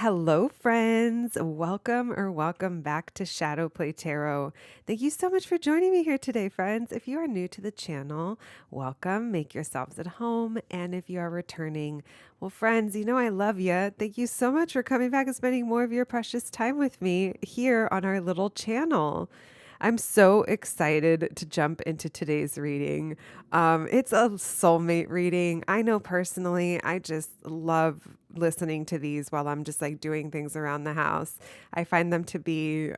Hello, friends. Welcome back to Shadowplay Tarot. Thank you so much for joining me here today, friends. If you are new to the channel, welcome. Make yourselves at home. And if you are returning, well, friends, you know I love you. Thank you so much for coming back and spending more of your precious time with me here on our little channel. I'm so excited to jump into today's reading. It's a soulmate reading. I know personally, I just love listening to these while I'm just like doing things around the house. I find them to be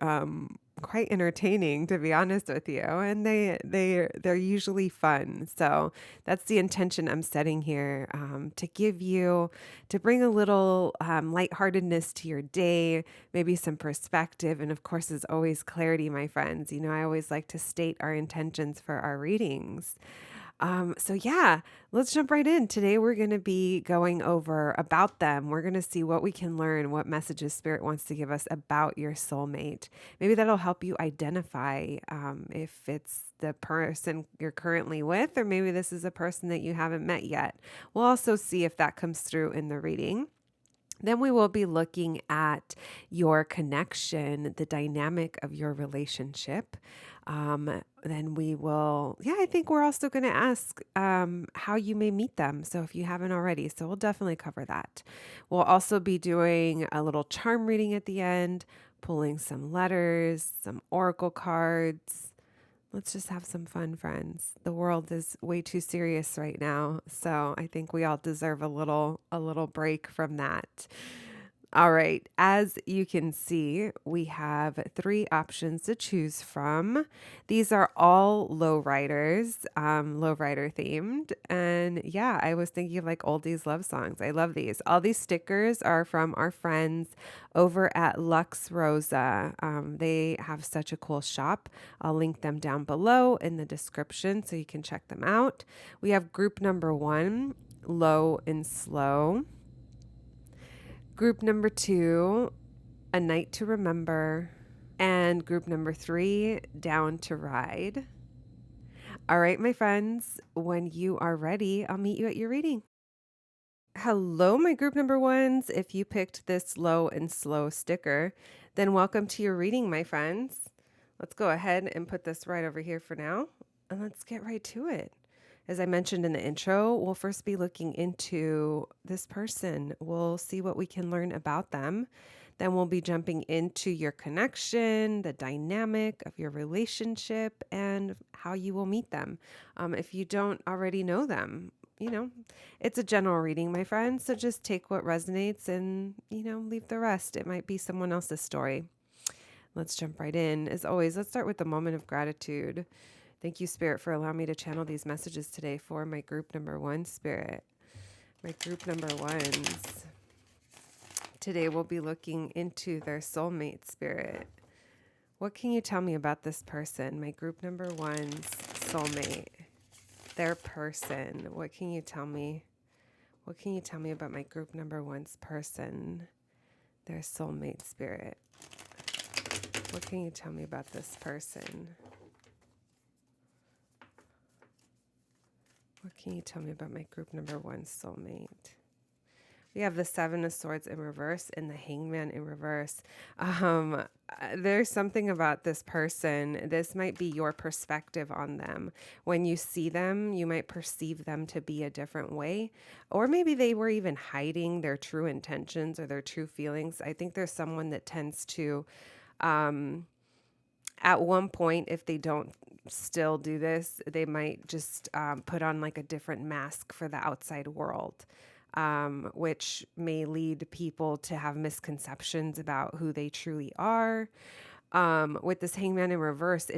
quite entertaining, to be honest with you, and they're usually fun. So that's the intention I'm setting here, to bring a little lightheartedness to your day, maybe some perspective, and of course, as always, clarity, my friends. You know, I always like to state our intentions for our readings. So let's jump right in. Today we're going to be going over about them. We're going to see what we can learn, what messages Spirit wants to give us about your soulmate. Maybe that'll help you identify if it's the person you're currently with, or maybe this is a person that you haven't met yet. We'll also see if that comes through in the reading. Then we will be looking at your connection, the dynamic of your relationship. Then I think we're also going to ask how you may meet them. So if you haven't already, so we'll definitely cover that. We'll also be doing a little charm reading at the end, pulling some letters, some oracle cards. Let's just have some fun, friends. The world is way too serious right now, so I think we all deserve a little break from that. All right, as you can see, we have three options to choose from. These are all lowriders, lowrider themed. And yeah, I was thinking of like oldies love songs. I love these. All these stickers are from our friends over at Lux Rosa. They have such a cool shop. I'll link them down below in the description so you can check them out. We have group number 1, Low and Slow. Group number 2, A Night to Remember. And group number 3, Down to Ride. All right, my friends, when you are ready, I'll meet you at your reading. Hello, my group number 1s. If you picked this Low and Slow sticker, then welcome to your reading, my friends. Let's go ahead and put this right over here for now, and let's get right to it. As I mentioned in the intro, we'll first be looking into this person. We'll see what we can learn about them. Then we'll be jumping into your connection, the dynamic of your relationship, and how you will meet them. If you don't already know them, it's a general reading, my friends. So just take what resonates and, leave the rest. It might be someone else's story. Let's jump right in. As always, let's start with the moment of gratitude. Thank you, Spirit, for allowing me to channel these messages today for my group number 1, Spirit. My group number 1s. Today we'll be looking into their soulmate, Spirit. What can you tell me about this person? My group number 1's soulmate. Their person. What can you tell me? What can you tell me about my group number 1's person? Their soulmate, Spirit. What can you tell me about this person? What can you tell me about my group number 1's soulmate? We have the 7 of Swords in reverse and the Hangman in reverse. There's something about this person. This might be your perspective on them. When you see them, you might perceive them to be a different way. Or maybe they were even hiding their true intentions or their true feelings. I think there's someone that tends to, at one point, if they don't still do this, they might just put on like a different mask for the outside world. Which may lead people to have misconceptions about who they truly are. With this Hangman in reverse,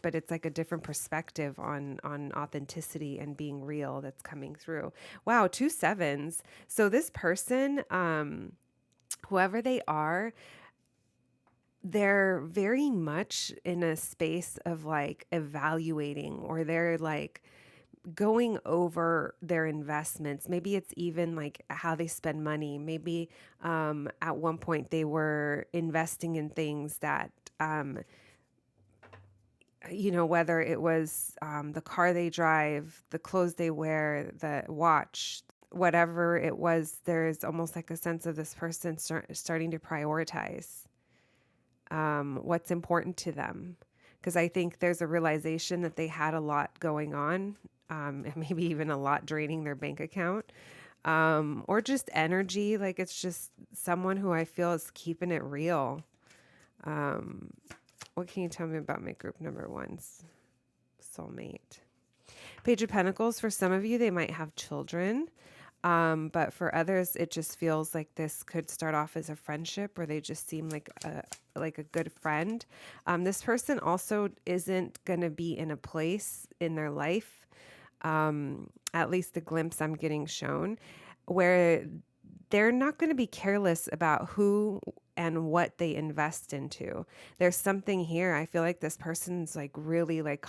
but it's like a different perspective on authenticity and being real that's coming through. Wow, 2 7s. So this person, whoever they are, they're very much in a space of like evaluating, or they're like going over their investments. Maybe it's even like how they spend money. Maybe at one point they were investing in things that, whether it was the car they drive, the clothes they wear, the watch, whatever it was, there's almost like a sense of this person starting to prioritize what's important to them. Because I think there's a realization that they had a lot going on, and maybe even a lot draining their bank account, or just energy. Like it's just someone who I feel is keeping it real. What can you tell me about my group number one's soulmate? Page of Pentacles, for some of you, they might have children. But for others, it just feels like this could start off as a friendship, or they just seem like a good friend. This person also isn't going to be in a place in their life, at least the glimpse I'm getting shown, where they're not going to be careless about who and what they invest into. There's something here. I feel like this person's like really like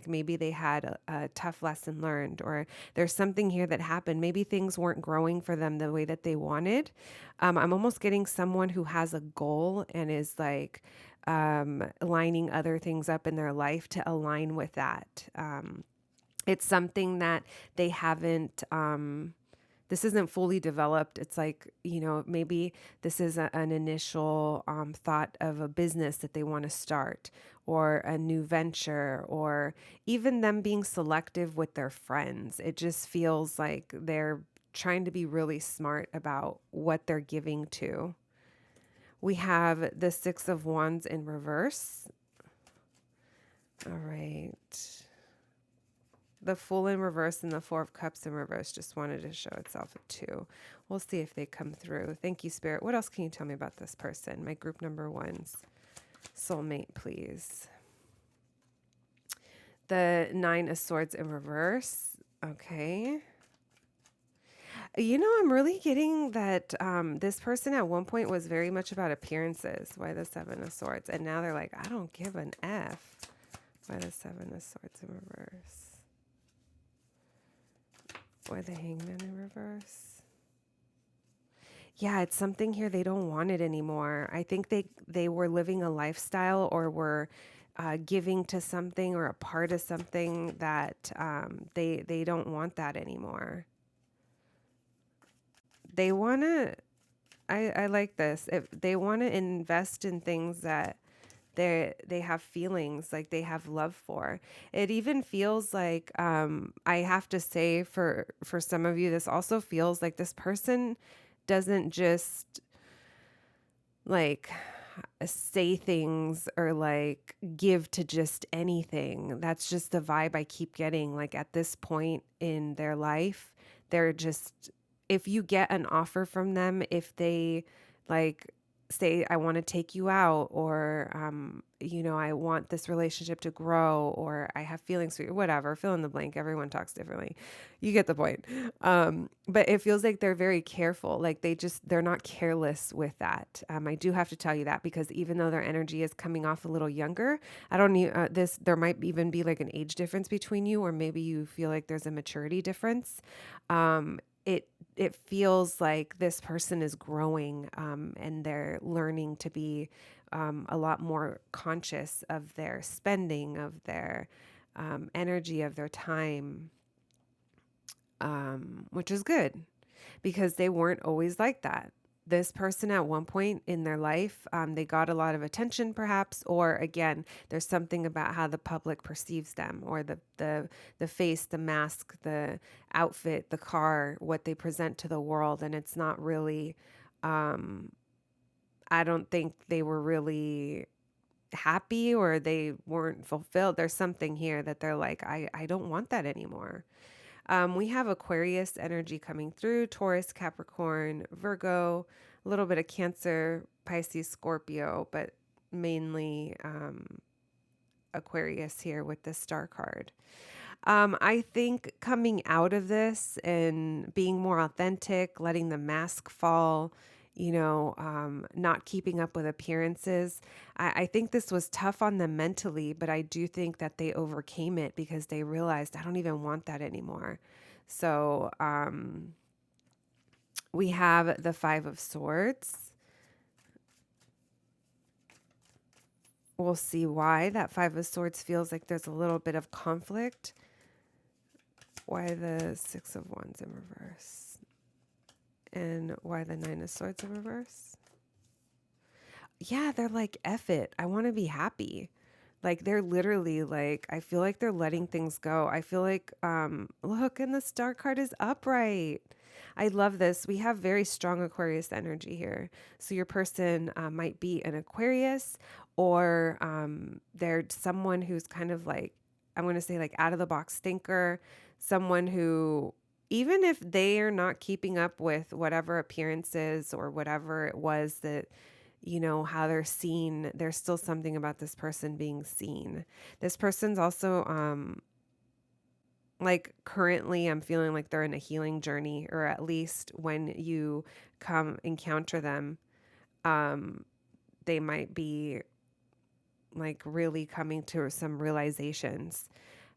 maybe they had a tough lesson learned, or there's something here that happened. Maybe things weren't growing for them the way that they wanted. I'm almost getting someone who has a goal and is like lining other things up in their life to align with that. It's something that they haven't, this isn't fully developed. It's like, maybe this is an initial thought of a business that they want to start, or a new venture, or even them being selective with their friends. It just feels like they're trying to be really smart about what they're giving to. We have the Six of Wands in reverse. All right. The Fool in reverse and the Four of Cups in reverse just wanted to show itself at 2. We'll see if they come through. Thank you, Spirit. What else can you tell me about this person? My group number one's soulmate, please. The Nine of Swords in reverse. Okay. I'm really getting that this person at one point was very much about appearances. Why the Seven of Swords? And now they're like, I don't give an F. Why the Seven of Swords in reverse? Or the Hangman in reverse. Yeah, it's something here. They don't want it anymore. I think they were living a lifestyle, or were giving to something, or a part of something that they don't want that anymore. They want to, I like this. If they want to invest in things that they have feelings, like they have love for. It even feels like, I have to say, for some of you, this also feels like this person doesn't just like say things or like give to just anything. That's just the vibe I keep getting. Like at this point in their life, they're just, if you get an offer from them, if they like say, I want to take you out, or, I want this relationship to grow, or I have feelings for you, whatever, fill in the blank. Everyone talks differently. You get the point. But it feels like they're very careful. Like they're not careless with that. I do have to tell you that, because even though their energy is coming off a little younger, I don't need there might even be like an age difference between you, or maybe you feel like there's a maturity difference. It feels like this person is growing, and they're learning to be a lot more conscious of their spending, of their energy, of their time, which is good, because they weren't always like that. This person at one point in their life, they got a lot of attention perhaps, or again, there's something about how the public perceives them, or the face, the mask, the outfit, the car, what they present to the world. And it's not really, I don't think they were really happy, or they weren't fulfilled. There's something here that they're like, I don't want that anymore. We have Aquarius energy coming through, Taurus, Capricorn, Virgo, a little bit of Cancer, Pisces, Scorpio, but mainly Aquarius here with the Star card. I think coming out of this and being more authentic, letting the mask fall, not keeping up with appearances. I think this was tough on them mentally, but I do think that they overcame it, because they realized, I don't even want that anymore. So we have the Five of Swords. We'll see why that Five of Swords feels like there's a little bit of conflict. Why the Six of Wands in reverse? And why the Nine of Swords in reverse? Yeah, they're like, F it. I want to be happy. Like they're literally like, I feel like they're letting things go. I feel like, look, and the Star card is upright. I love this. We have very strong Aquarius energy here. So your person might be an Aquarius, or they're someone who's kind of like, I'm going to say like out of the box thinker, someone who, even if they are not keeping up with whatever appearances or whatever it was that, how they're seen, there's still something about this person being seen. This person's also like currently I'm feeling like they're in a healing journey, or at least when you come encounter them, they might be like really coming to some realizations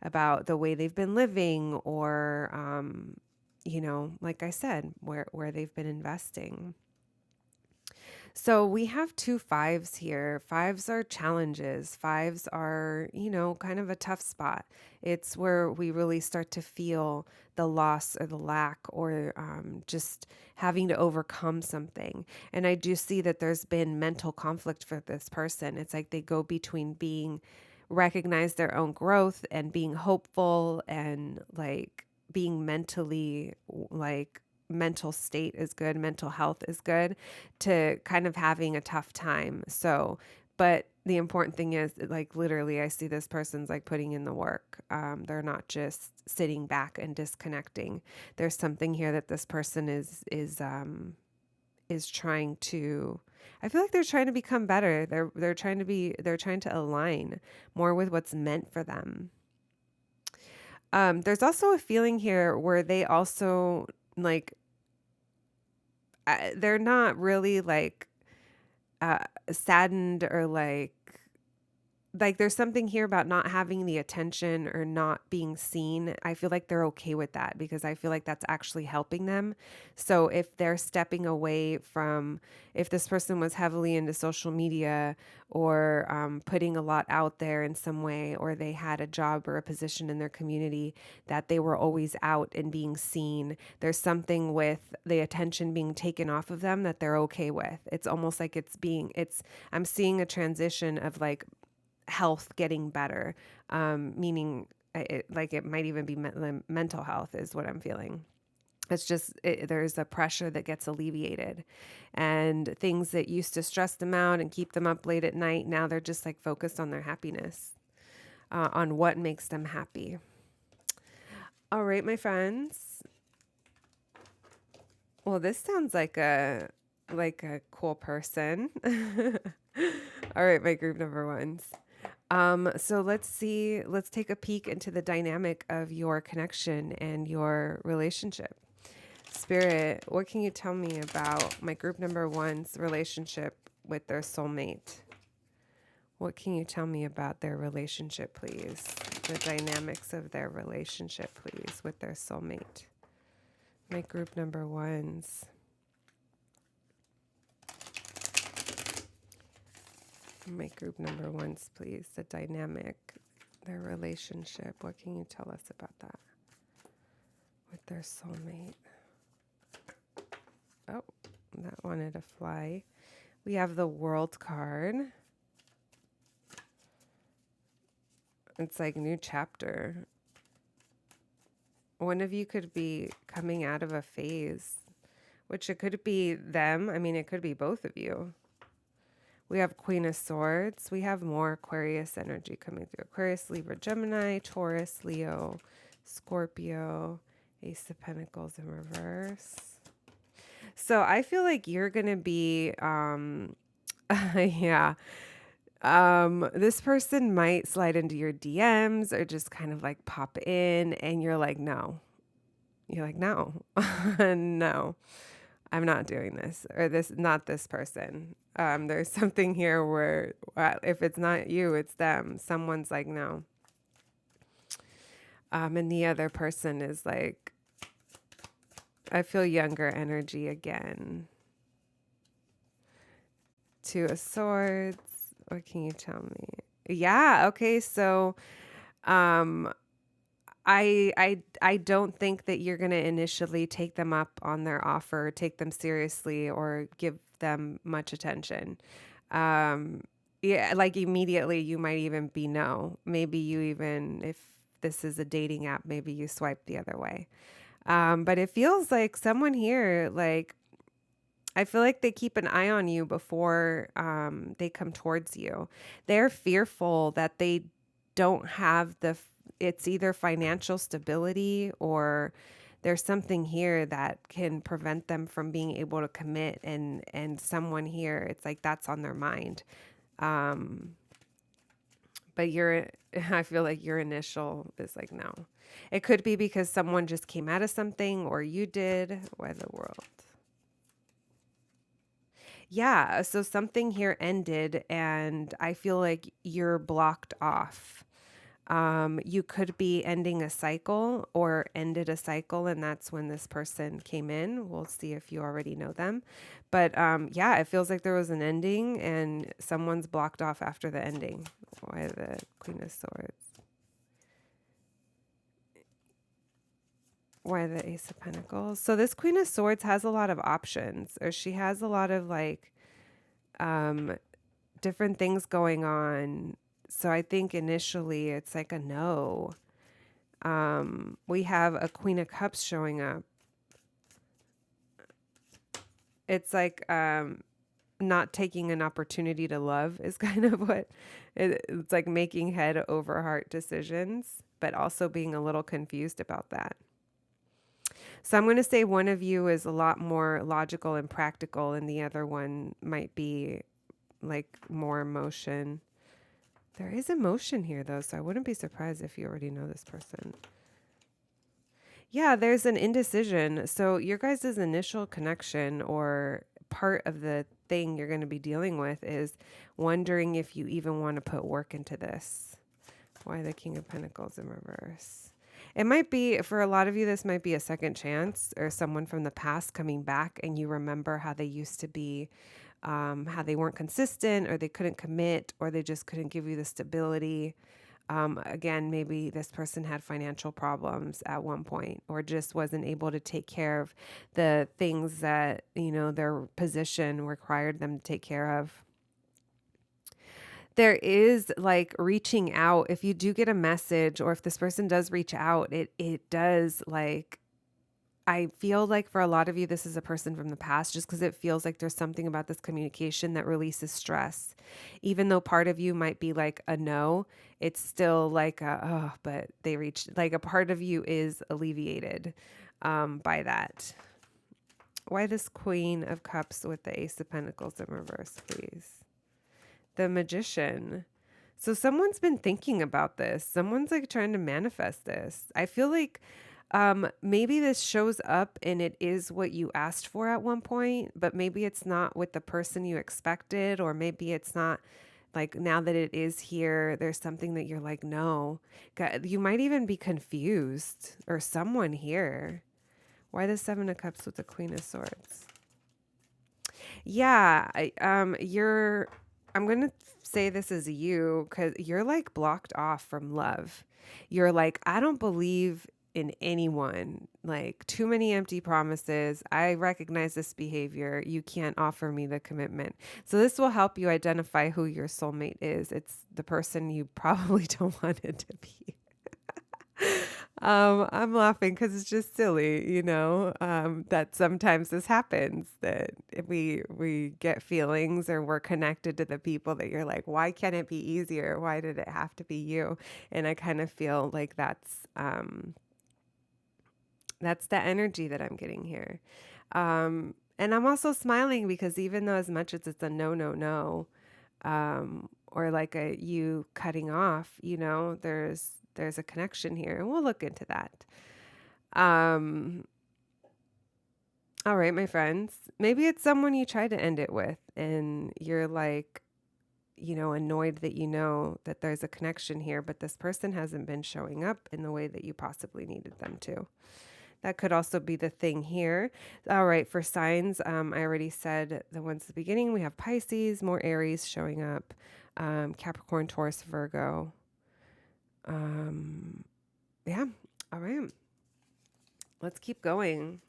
about the way they've been living, or like I said, where they've been investing. So we have two fives here. Fives are challenges. Fives are, kind of a tough spot. It's where we really start to feel the loss or the lack, or just having to overcome something. And I do see that there's been mental conflict for this person. It's like they go between being recognize their own growth and being hopeful, and like being mentally like mental state is good, mental health is good, to kind of having a tough time. So, but the important thing is, like, literally, I see this person's like putting in the work. They're not just sitting back and disconnecting. There's something here that this person is trying to. I feel like they're trying to become better. They're trying to align more with what's meant for them. There's also a feeling here where they also like they're not really like saddened, or like there's something here about not having the attention or not being seen. I feel like they're okay with that, because I feel like that's actually helping them. So if they're stepping away from, if this person was heavily into social media, or putting a lot out there in some way, or they had a job or a position in their community that they were always out and being seen, there's something with the attention being taken off of them that they're okay with. It's almost like I'm seeing a transition of like health getting better, meaning it might even be mental health is what I'm feeling. It's just there's a pressure that gets alleviated, and things that used to stress them out and keep them up late at night, now they're just like focused on their happiness, on what makes them happy. All right, my friends. Well, this sounds like a cool person. All right, my group number ones. So let's take a peek into the dynamic of your connection and your relationship. Spirit, what can you tell me about my group number one's relationship with their soulmate? What can you tell me about their relationship, please? The dynamics of their relationship, please, with their soulmate. My group number ones. My group number ones, please. The dynamic, their relationship. What can you tell us about that with their soulmate? Oh, that wanted to fly. We have the World card. It's like new chapter. One of you could be coming out of a phase, which it could be them. I mean, it could be both of you. We have Queen of Swords. We have more Aquarius energy coming through. Aquarius, Libra, Gemini, Taurus, Leo, Scorpio, Ace of Pentacles in reverse. So I feel like you're going to be, yeah. This person might slide into your DMs or just kind of like pop in, and you're like, no. You're like, no, no. I'm not doing this, or not this person. There's something here where if it's not you, it's them. Someone's like, no. And the other person is like, I feel younger energy again. Two of Swords. What can you tell me? Yeah. Okay. So, I don't think that you're going to initially take them up on their offer, take them seriously, or give them much attention. Um, yeah, like immediately you might even be no. Maybe you even, if this is a dating app, maybe you swipe the other way. But it feels like someone here, like, I feel like they keep an eye on you before they come towards you. They're fearful that they don't have it's either financial stability or there's something here that can prevent them from being able to commit. And someone here, it's like that's on their mind. Um, but I feel like your initial is like, no. It could be because someone just came out of something or you did. Why the world? Yeah, so something here ended, and I feel like you're blocked off. You could be ending a cycle or ended a cycle, and that's when this person came in. We'll see if you already know them. But yeah, it feels like there was an ending, and someone's blocked off after the ending. Why the Queen of Swords? Why the Ace of Pentacles? So this Queen of Swords has a lot of options, or she has a lot of like um, different things going on. So I think initially it's like a no. We have a Queen of Cups showing up. It's like not taking an opportunity to love is kind of what it's like, making head over heart decisions, but also being a little confused about that. So I'm going to say one of you is a lot more logical and practical, and the other one might be like more emotion. There is emotion here, though, so I wouldn't be surprised if you already know this person. Yeah, there's an indecision. So your guys' initial connection or part of the thing you're going to be dealing with is wondering if you even want to put work into this. Why the King of Pentacles in reverse? It might be, for a lot of you, this might be a second chance or someone from the past coming back and you remember how they used to be, how they weren't consistent or they couldn't commit or they just couldn't give you the stability. Again, maybe this person had financial problems at one point or just wasn't able to take care of the things that, their position required them to take care of. There is like reaching out. If you do get a message or if this person does reach out, it does like, I feel like for a lot of you, this is a person from the past just because it feels like there's something about this communication that releases stress. Even though part of you might be like a no, it's still like but they reached, like a part of you is alleviated by that. Why this Queen of Cups with the Ace of Pentacles in reverse, please? The Magician. So someone's been thinking about this. Someone's like trying to manifest this. I feel like maybe this shows up and it is what you asked for at one point, but maybe it's not with the person you expected, or maybe it's not like now that it is here, there's something that you're like, no. God, you might even be confused or someone here. Why the Seven of Cups with the Queen of Swords? Yeah, I'm going to say this is you because you're like blocked off from love. You're like, I don't believe in anyone, like too many empty promises. I recognize this behavior. You can't offer me the commitment. So this will help you identify who your soulmate is. It's the person you probably don't want it to be. I'm laughing because it's just silly, that sometimes this happens, that if we get feelings or we're connected to the people that you're like, why can't it be easier? Why did it have to be you? And I kind of feel like that's the energy that I'm getting here. And I'm also smiling because even though as much as it's a no, no, no, or like a you cutting off, there's a connection here, and we'll look into that. All right, my friends, maybe it's someone you try to end it with and you're like, annoyed that that there's a connection here, but this person hasn't been showing up in the way that you possibly needed them to. That could also be the thing here. All right, for signs, I already said the ones at the beginning. We have Pisces, more Aries showing up, Capricorn, Taurus, Virgo. Yeah, All right. Let's keep going.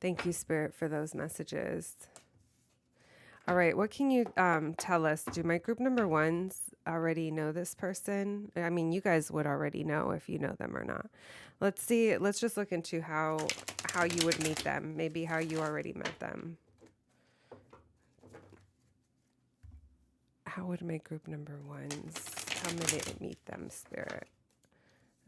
Thank you, Spirit, for those messages. All right, what can you tell us? Do my group number ones already know this person? I mean, you guys would already know if you know them or not. Let's see. Let's just look into how you would meet them. Maybe how you already met them. How would my group number ones? How would it meet them, Spirit?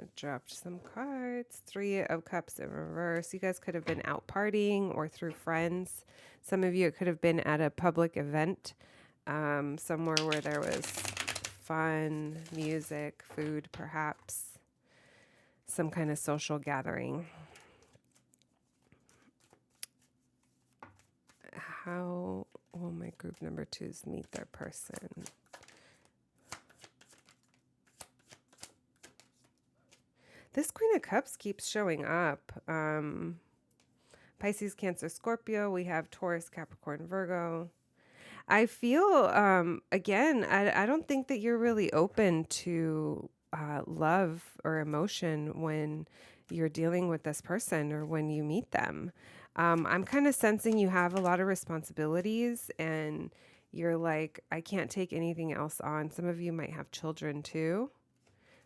I dropped some cards. 3 of Cups in reverse. You guys could have been out partying or through friends. Some of you, it could have been at a public event, somewhere where there was fun, music, food, perhaps. Some kind of social gathering. How will my group number twos meet their person? This Queen of Cups keeps showing up. Pisces, Cancer, Scorpio. We have Taurus, Capricorn, Virgo. I feel, again, I don't think that you're really open to love or emotion when you're dealing with this person or when you meet them. I'm kind of sensing you have a lot of responsibilities and you're like, I can't take anything else on. Some of you might have children too.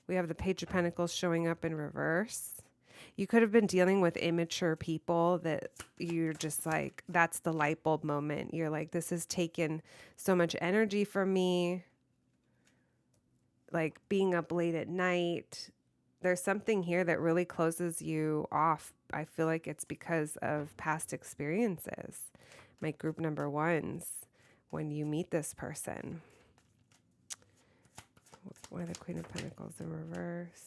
We have the Page of Pentacles showing up in reverse. You could have been dealing with immature people that you're just like, that's the light bulb moment. You're like, this has taken so much energy from me. Like being up late at night. There's something here that really closes you off. I feel like it's because of past experiences. My group number ones, when you meet this person. Why the Queen of Pentacles in reverse?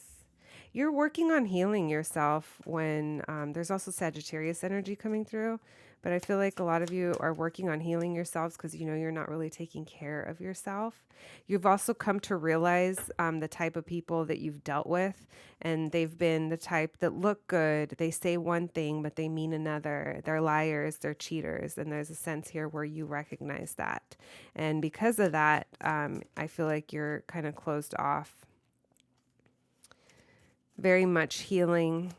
You're working on healing yourself when there's also Sagittarius energy coming through. But I feel like a lot of you are working on healing yourselves because you know you're not really taking care of yourself. You've also come to realize the type of people that you've dealt with. And they've been the type that look good. They say one thing, but they mean another. They're liars. They're cheaters. And there's a sense here where you recognize that. And because of that, I feel like you're kind of closed off. Very much healing.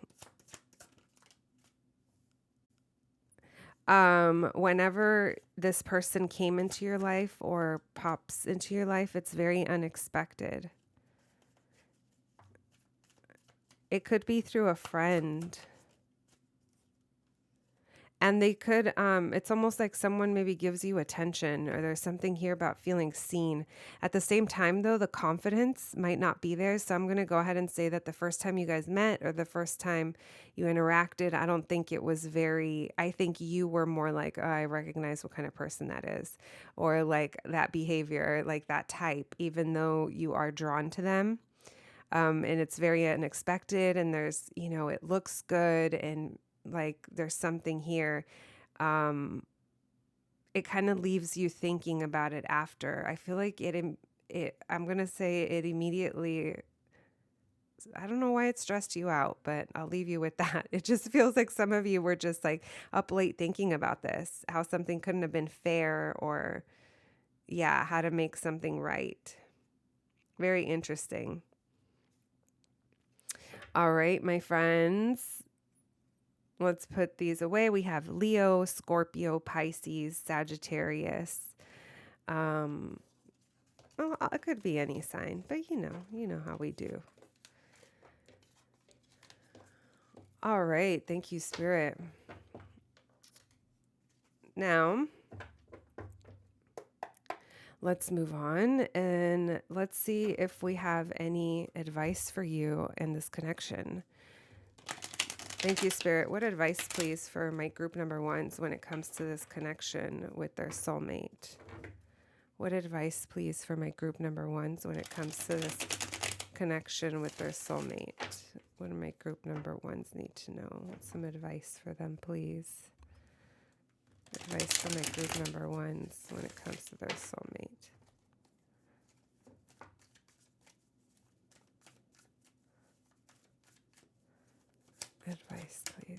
Whenever this person came into your life or pops into your life, it's very unexpected. It could be through a friend. And they could, it's almost like someone maybe gives you attention or there's something here about feeling seen. At the same time, though, the confidence might not be there. So I'm going to go ahead and say that the first time you guys met or the first time you interacted, I don't think it was I think you were more like, oh, I recognize what kind of person that is. Or like that behavior, like that type, even though you are drawn to them. And it's very unexpected and there's, you know, it looks good and like there's something here. It kind of leaves you thinking about it after. I feel like I'm going to say it immediately. I don't know why it stressed you out, but I'll leave you with that. It just feels like some of you were just like up late thinking about this, how something couldn't have been fair or yeah, how to make something right. Very interesting. All right, my friends. Let's put these away. We have Leo, Scorpio, Pisces, Sagittarius. Well, it could be any sign, but you know how we do. All right. Thank you, Spirit. Now, let's move on and let's see if we have any advice for you in this connection. Thank you, Spirit. What advice, please, for my group number ones when it comes to this connection with their soulmate? What advice, please, for my group number ones when it comes to this connection with their soulmate? What do my group number ones need to know? Some advice for them, please. Advice for my group number ones when it comes to their soulmate. Advice, please.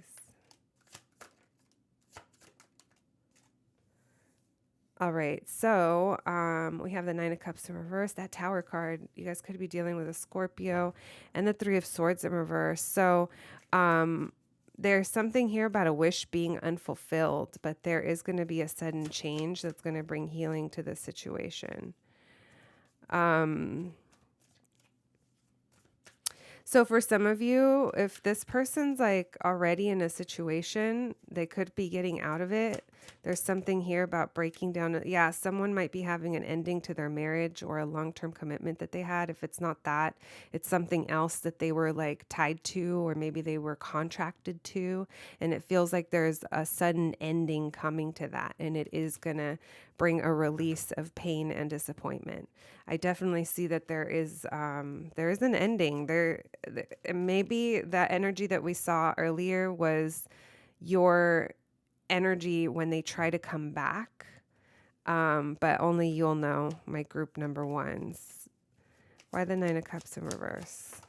All right, so we have the Nine of Cups in reverse, that Tower card. You guys could be dealing with a Scorpio, and the Three of Swords in reverse. So there's something here about a wish being unfulfilled, but there is going to be a sudden change that's going to bring healing to the situation. So for some of you, if this person's like already in a situation, they could be getting out of it. There's something here about breaking down. Yeah, someone might be having an ending to their marriage or a long-term commitment that they had. If it's not that, it's something else that they were like tied to, or maybe they were contracted to. And it feels like there's a sudden ending coming to that. And it is going to bring a release of pain and disappointment. I definitely see that there is an ending there. Maybe that energy that we saw earlier was your energy when they try to come back, but only you'll know, my group number ones. Why the Nine of Cups in reverse?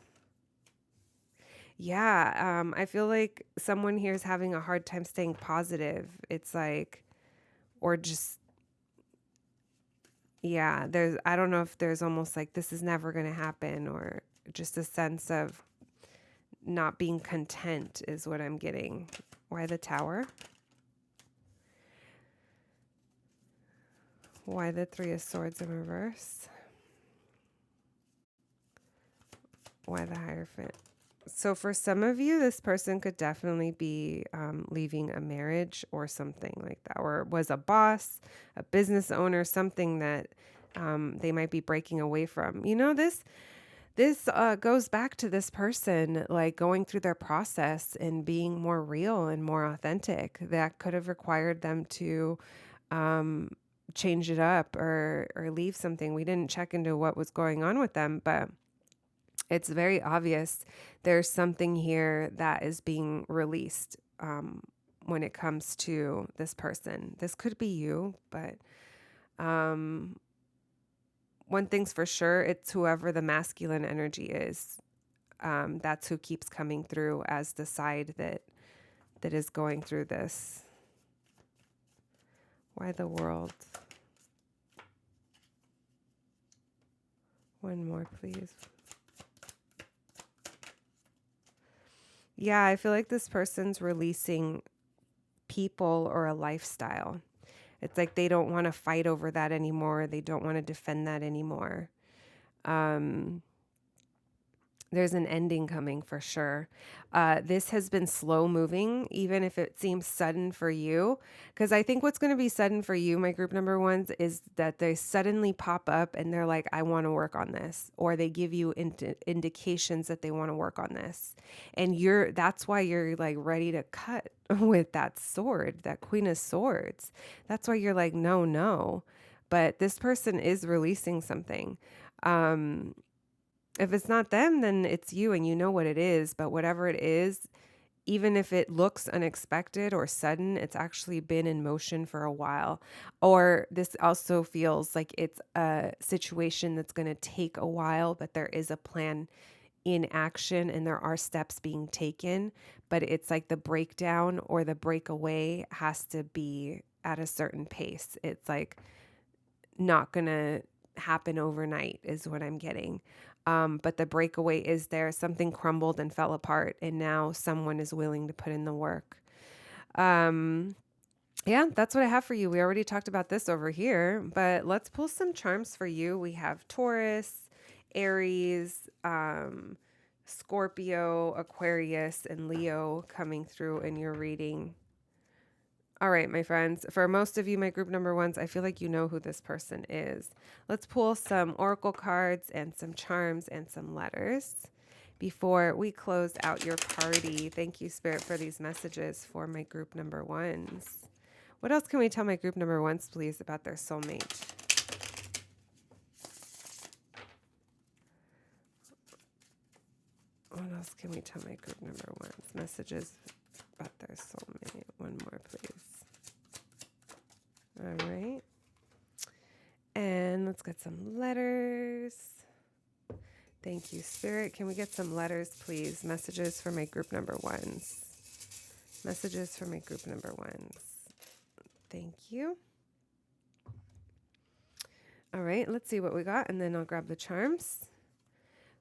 Yeah, I feel like someone here is having a hard time staying positive. It's like, or just, yeah, I don't know if there's almost like this is never going to happen, or just a sense of not being content is what I'm getting. Why the Tower? Why the Three of Swords in reverse? Why the Hierophant? So for some of you, this person could definitely be leaving a marriage or something like that, or was a boss, a business owner, something that they might be breaking away from. You know, this goes back to this person like going through their process and being more real and more authentic. That could have required them to change it up or leave something. We didn't check into what was going on with them, but it's very obvious there's something here that is being released when it comes to this person. This could be you, but one thing's for sure, it's whoever the masculine energy is. That's who keeps coming through as the side that is going through this. Why the World? One more, please. Yeah, I feel like this person's releasing people or a lifestyle. It's like they don't want to fight over that anymore. They don't want to defend that anymore. There's an ending coming for sure. This has been slow moving, even if it seems sudden for you. Because I think what's going to be sudden for you, my group number ones, is that they suddenly pop up and they're like, I want to work on this. Or they give you indications that they want to work on this. And that's why you're like ready to cut with that sword, that Queen of Swords. That's why you're like, no, no. But this person is releasing something. If it's not them, then it's you and you know what it is. But whatever it is, even if it looks unexpected or sudden, it's actually been in motion for a while. Or this also feels like it's a situation that's going to take a while, but there is a plan in action and there are steps being taken. But it's like the breakdown or the breakaway has to be at a certain pace. It's like not going to happen overnight is what I'm getting. But the breakaway is there. Something crumbled and fell apart, and now someone is willing to put in the work. Yeah, that's what I have for you. We already talked about this over here, but let's pull some charms for you. We have Taurus, Aries, Scorpio, Aquarius, and Leo coming through in your reading. All right, my friends, for most of you, my group number ones, I feel like you know who this person is. Let's pull some oracle cards and some charms and some letters before we close out your party. Thank you, Spirit, for these messages for my group number ones. What else can we tell my group number ones, please, about their soulmate? What else can we tell my group number ones? Messages about their soulmate. One more, please. All right. And let's get some letters. Thank you, Spirit. Can we get some letters, please? Messages for my group number ones. Messages for my group number ones. Thank you. All right, let's see what we got, and then I'll grab the charms.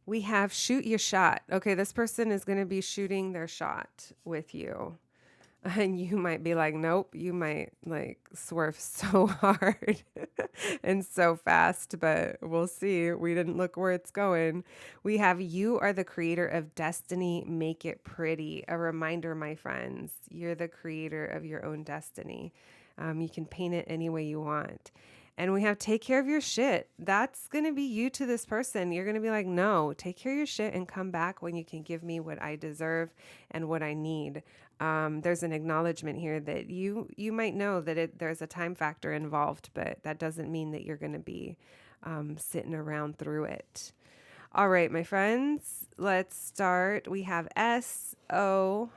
We have shoot your shot. Okay, this person is going to be shooting their shot with you. And you might be like, nope, you might like swerve so hard and so fast, but we'll see. We didn't look where it's going. We have you are the creator of destiny, make it pretty. A reminder, my friends, you're the creator of your own destiny. You can paint it any way you want. And we have take care of your shit. That's going to be you to this person. You're going to be like, no, take care of your shit and come back when you can give me what I deserve and what I need. There's an acknowledgement here that you might know that there's a time factor involved, but that doesn't mean that you're going to be sitting around through it. All right, my friends, let's start. We have SOMLIX,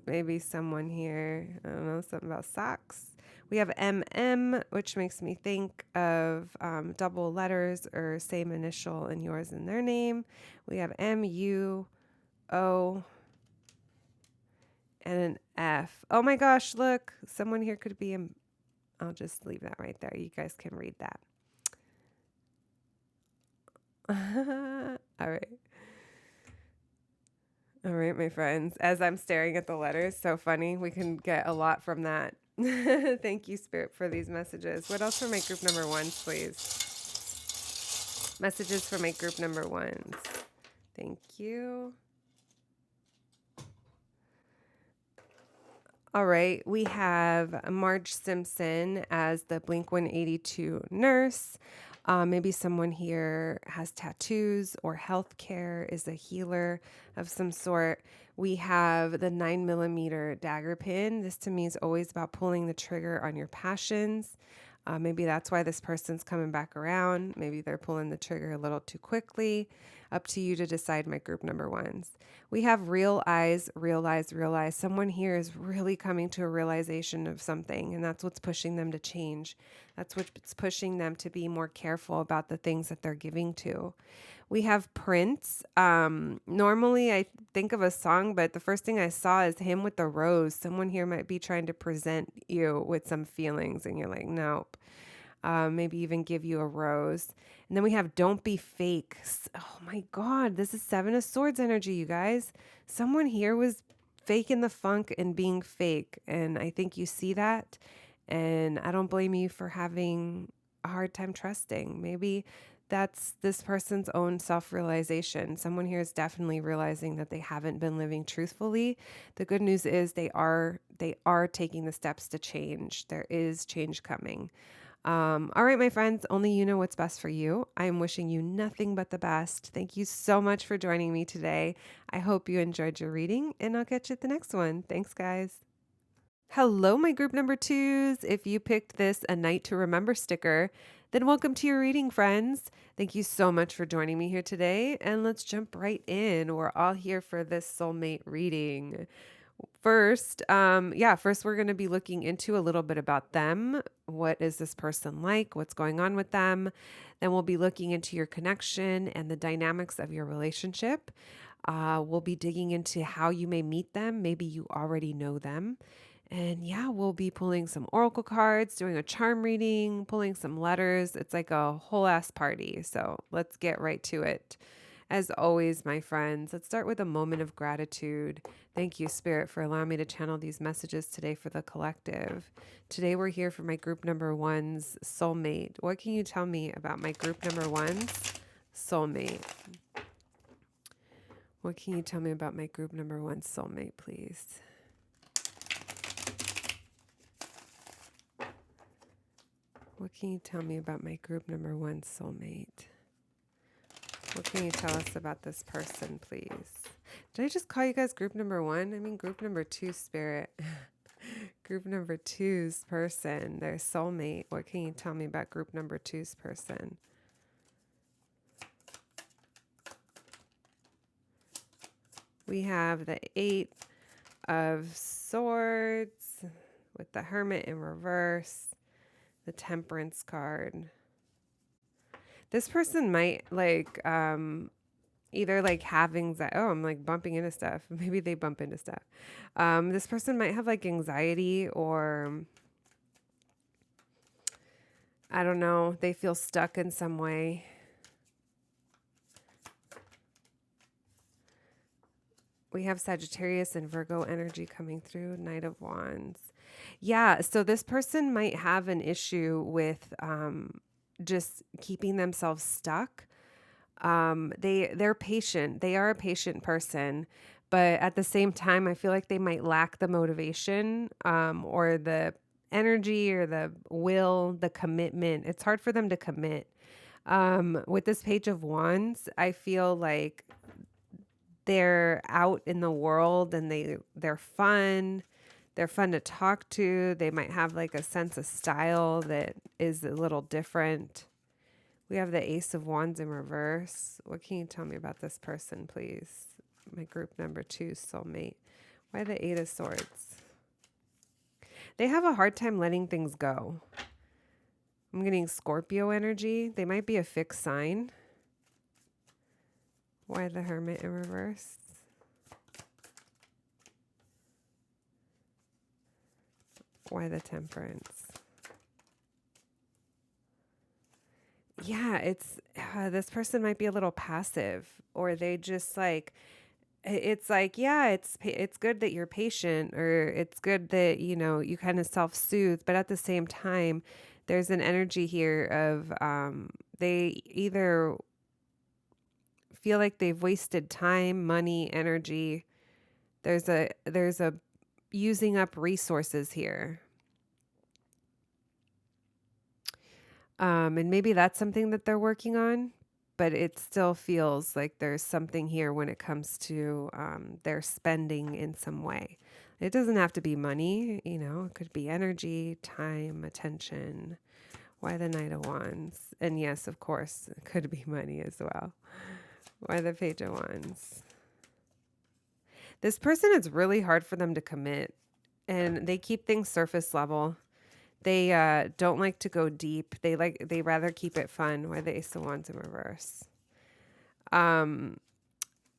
maybe someone here, I don't know, something about socks. We have MM, which makes me think of double letters or same initial in yours and their name. We have MUO and an F. Oh my gosh, look, someone here could be I'll just leave that right there. You guys can read that. All right. All right, my friends. As I'm staring at the letters, so funny. We can get a lot from that. Thank you, Spirit, for these messages. What else for my group number ones, please? Messages for my group number ones. Thank you. All right, we have Marge Simpson as the Blink-182 nurse. Maybe someone here has tattoos or healthcare, is a healer of some sort. We have the 9mm dagger pin. This to me is always about pulling the trigger on your passions. Maybe that's why this person's coming back around. Maybe they're pulling the trigger a little too quickly. Up to you to decide, my group number ones. We have realize. Someone here is really coming to a realization of something, and that's what's pushing them to change. That's what's pushing them to be more careful about the things that they're giving to. We have Prince. Normally I think of a song, but the first thing I saw is him with the rose. Someone here might be trying to present you with some feelings, and you're like, nope. Maybe even give you a rose. And then we have don't be fake. Oh my God, this is Seven of Swords energy, you guys. Someone here was faking the funk and being fake. And I think you see that. And I don't blame you for having a hard time trusting. Maybe that's this person's own self-realization. Someone here is definitely realizing that they haven't been living truthfully. The good news is they are taking the steps to change. There is change coming. All right, my friends, only you know what's best for you. I am wishing you nothing but the best. Thank you so much for joining me today. I hope you enjoyed your reading, and I'll catch you at the next one. Thanks, guys. Hello, my group number twos. If you picked this A Night to Remember sticker, then welcome to your reading, friends. Thank you so much for joining me here today, and let's jump right in. We're all here for this soulmate reading. First, we're going to be looking into a little bit about them. What is this person like? What's going on with them? Then we'll be looking into your connection and the dynamics of your relationship. We'll be digging into how you may meet them. Maybe you already know them. And yeah, we'll be pulling some oracle cards, doing a charm reading, pulling some letters. It's like a whole ass party. So let's get right to it. As always, my friends, let's start with a moment of gratitude. Thank you, Spirit, for allowing me to channel these messages today for the collective. Today, we're here for my group number one's soulmate. What can you tell me about my group number one's soulmate? What can you tell me about my group number one's soulmate, please? What can you tell me about my group number one's soulmate? What can you tell us about this person, please? Did I just call you guys group number one? I mean, group number two, Spirit. Group number two's person, their soulmate. What can you tell me about group number two's person? We have the 8 of Swords with the Hermit in reverse, the Temperance card. This person might either like have anxiety. Oh, I'm like bumping into stuff. Maybe they bump into stuff. This person might have like anxiety, or I don't know, they feel stuck in some way. We have Sagittarius and Virgo energy coming through, Knight of Wands. Yeah, so this person might have an issue with just keeping themselves stuck. They're patient. They are a patient person, but at the same time, I feel like they might lack the motivation, or the energy, or the will, the commitment. It's hard for them to commit. With this Page of Wands, I feel like they're out in the world and they're fun. They're fun to talk to. They might have like a sense of style that is a little different. We have the Ace of Wands in reverse. What can you tell me about this person, please? My group number 2, soulmate. Why the Eight of Swords? They have a hard time letting things go. I'm getting Scorpio energy. They might be a fixed sign. Why the Hermit in reverse? Why the Temperance? Yeah, it's this person might be a little passive, or they just like it's like, yeah, it's good that you're patient, or it's good that, you know, you kind of self-soothe, but at the same time, there's an energy here of they either feel like they've wasted time, money, energy. There's a using up resources here. And maybe that's something that they're working on, but it still feels like there's something here when it comes to their spending in some way. It doesn't have to be money, you know, it could be energy, time, attention. Why the Knight of Wands? And yes, of course, it could be money as well. Why the Page of Wands? This person, it's really hard for them to commit, and they keep things surface level. They don't like to go deep. They rather keep it fun. Why the Ace of Wands in reverse? Um,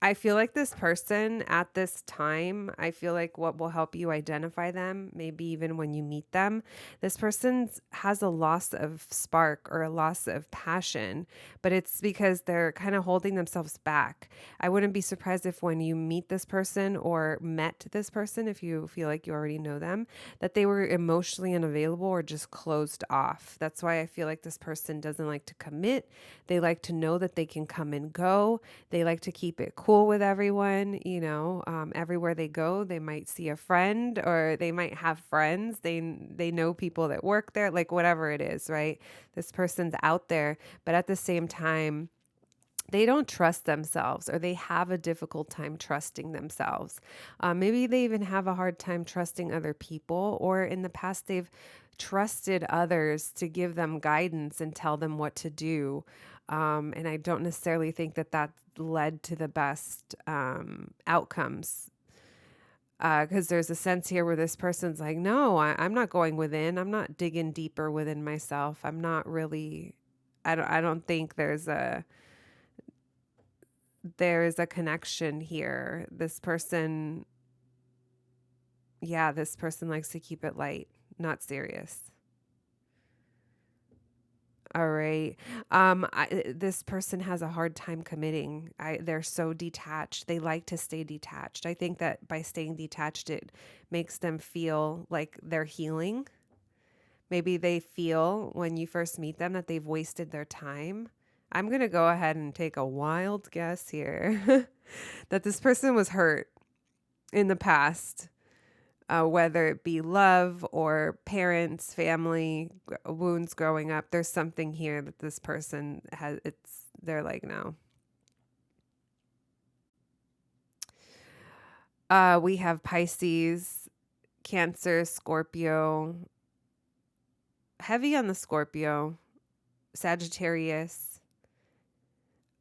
I feel like this person at this time, I feel like what will help you identify them, maybe even when you meet them, this person has a loss of spark or a loss of passion, but it's because they're kind of holding themselves back. I wouldn't be surprised if when you meet this person or met this person, if you feel like you already know them, that they were emotionally unavailable or just closed off. That's why I feel like this person doesn't like to commit. They like to know that they can come and go. They like to keep it cool with everyone, you know. Everywhere they go, they might see a friend, or they might have friends. They know people that work there, like whatever it is, right? This person's out there, but at the same time, they don't trust themselves, or they have a difficult time trusting themselves. Maybe they even have a hard time trusting other people, or in the past, they've trusted others to give them guidance and tell them what to do. And I don't necessarily think that that led to the best outcomes. Because there's a sense here where this person's like, no, I'm not going within. I'm not digging deeper within myself. I'm not really. I don't think there's a connection here. This person, yeah, this person likes to keep it light, not serious. All right. This person has a hard time committing. They're so detached. They like to stay detached. I think that by staying detached, it makes them feel like they're healing. Maybe they feel when you first meet them that they've wasted their time. I'm going to go ahead and take a wild guess here that this person was hurt in the past, whether it be love or parents, family, wounds growing up. There's something here that this person has. They're like, no. We have Pisces, Cancer, Scorpio, heavy on the Scorpio, Sagittarius,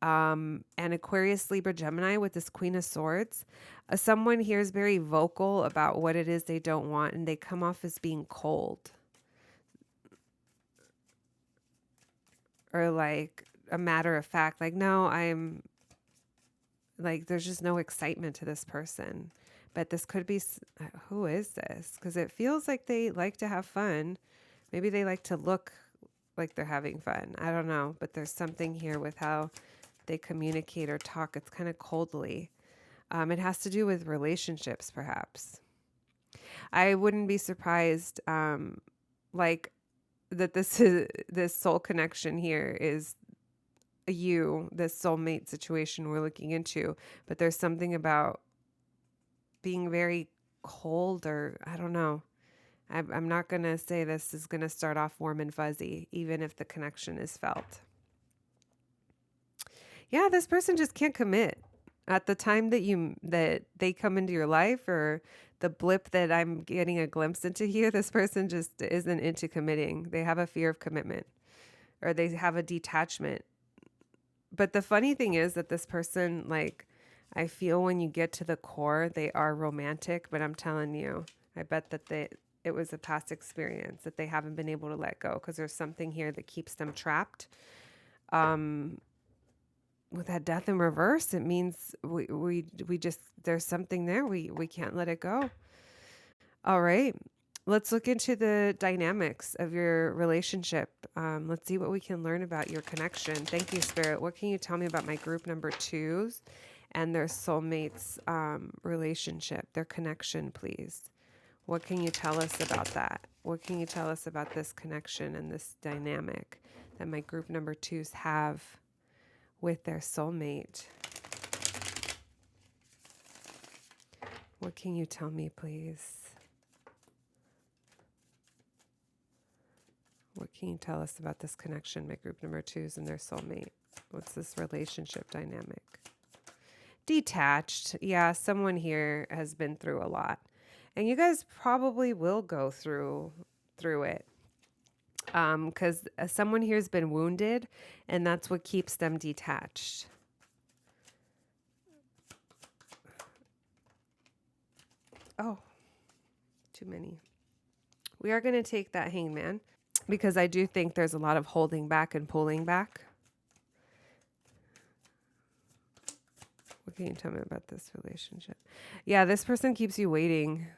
and Aquarius, Libra, Gemini with this Queen of Swords. Someone here is very vocal about what it is they don't want, and they come off as being cold, or like a matter of fact, like, no, like there's just no excitement to this person. But this could be, who is this? Because it feels like they like to have fun. Maybe they like to look like they're having fun. I don't know. But there's something here with how they communicate or talk. It's kind of coldly. It has to do with relationships, perhaps. I wouldn't be surprised, like that this soul connection here is this soulmate situation we're looking into. But there's something about being very cold, or I don't know. I'm not going to say this is going to start off warm and fuzzy, even if the connection is felt. Yeah, this person just can't commit at the time that they come into your life, or the blip that I'm getting a glimpse into here. This person just isn't into committing. They have a fear of commitment, or they have a detachment. But the funny thing is that this person, like, I feel when you get to the core, they are romantic, but I'm telling you, I bet that it was a past experience that they haven't been able to let go, because there's something here that keeps them trapped. With that death in reverse, it means we just, there's something there. We can't let it go. All right. Let's look into the dynamics of your relationship. Let's see what we can learn about your connection. Thank you, Spirit. What can you tell me about my group number 2s and their soulmates relationship, their connection, please? What can you tell us about that? What can you tell us about this connection and this dynamic that my group number 2s have with their soulmate? What can you tell me, please? What can you tell us about this connection, my group number 2s and their soulmate? What's this relationship dynamic? Detached. Yeah, someone here has been through a lot. And you guys probably will go through it. Because someone here has been wounded, and that's what keeps them detached. Oh, too many. We are going to take that hangman, because I do think there's a lot of holding back and pulling back. What can you tell me about this relationship? Yeah, this person keeps you waiting.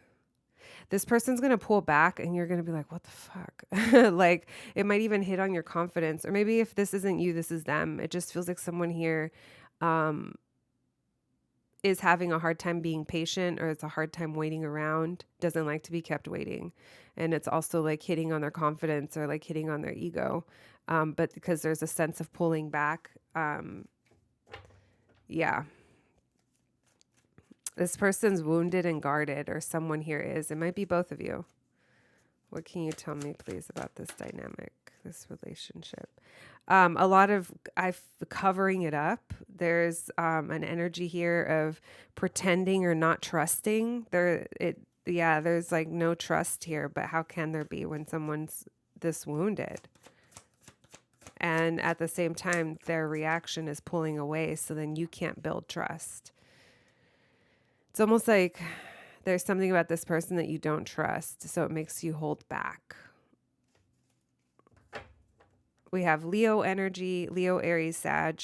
This person's going to pull back and you're going to be like, what the fuck? Like, it might even hit on your confidence. Or maybe if this isn't you, this is them. It just feels like someone here is having a hard time being patient, or it's a hard time waiting around, doesn't like to be kept waiting. And it's also like hitting on their confidence, or like hitting on their ego. But because there's a sense of pulling back. Yeah. This person's wounded and guarded, or someone here is. It might be both of you. What can you tell me, please, about this dynamic, this relationship? A lot of covering it up. There's an energy here of pretending or not trusting. There's like no trust here. But how can there be when someone's this wounded? And at the same time, their reaction is pulling away. So then you can't build trust. It's almost like there's something about this person that you don't trust, so it makes you hold back. We have Leo energy, Leo, Aries, Sag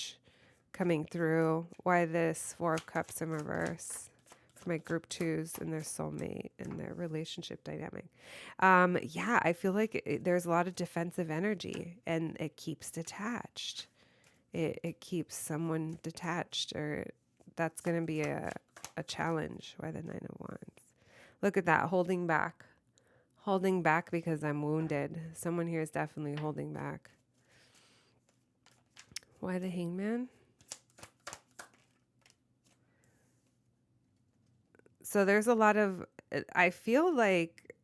coming through. Why this 4 of Cups in reverse for my group 2s and their soulmate and their relationship dynamic? Yeah, I feel like there's a lot of defensive energy, and it keeps detached. It keeps someone detached, or that's going to be a challenge. Why the 9 of Wands? Look at that, holding back. Holding back because I'm wounded. Someone here is definitely holding back. Why the Hangman? So there's a lot of, I feel like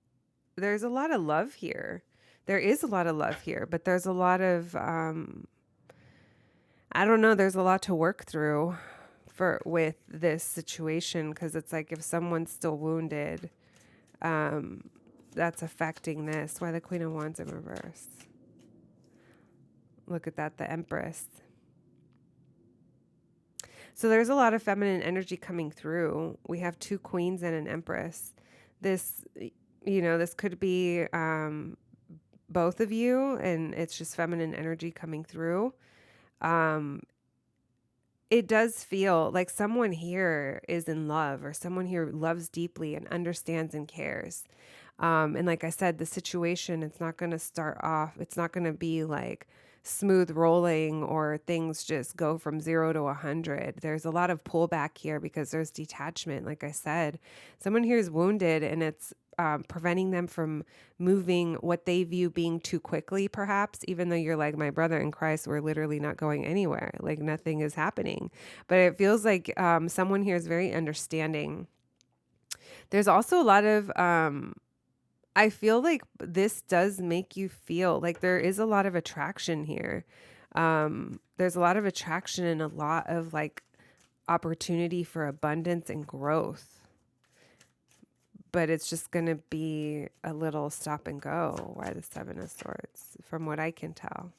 there's a lot of love here. There is a lot of love here, but there's a lot of, I don't know, there's a lot to work through with this situation, because it's like if someone's still wounded, that's affecting this. Why the Queen of Wands in reverse? Look at that, the Empress. So there's a lot of feminine energy coming through. We have 2 queens and an Empress. This, this could be both of you, and it's just feminine energy coming through. it does feel like someone here is in love, or someone here loves deeply and understands and cares. And like I said, the situation, it's not going to start off, it's not going to be like smooth rolling or things just go from 0 to 100. There's a lot of pullback here because there's detachment. Like I said, someone here is wounded, and it's preventing them from moving what they view being too quickly, perhaps, even though you're like, my brother in Christ, we're literally not going anywhere. Like nothing is happening. But it feels like someone here is very understanding. There's also a lot of, I feel like this does make you feel like there is a lot of attraction here. There's a lot of attraction and a lot of like opportunity for abundance and growth. But it's just going to be a little stop and go. Why the Seven of Swords, from what I can tell.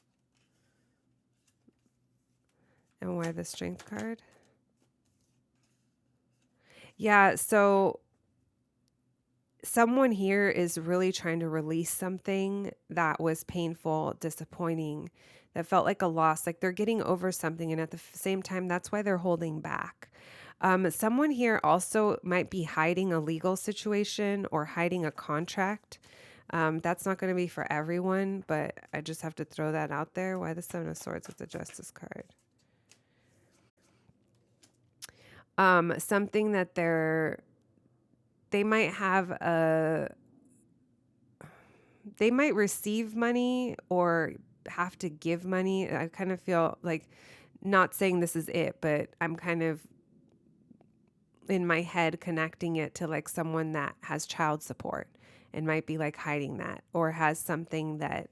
And why the Strength card? Yeah, so someone here is really trying to release something that was painful, disappointing, that felt like a loss, like they're getting over something. And at the same time, that's why they're holding back. Someone here also might be hiding a legal situation or hiding a contract. That's not going to be for everyone, but I just have to throw that out there. Why the Seven of Swords with the Justice card? Something that they might have they might receive money or have to give money. I kind of feel like, not saying this is it, but I'm kind of in my head connecting it to like someone that has child support and might be like hiding that, or has something that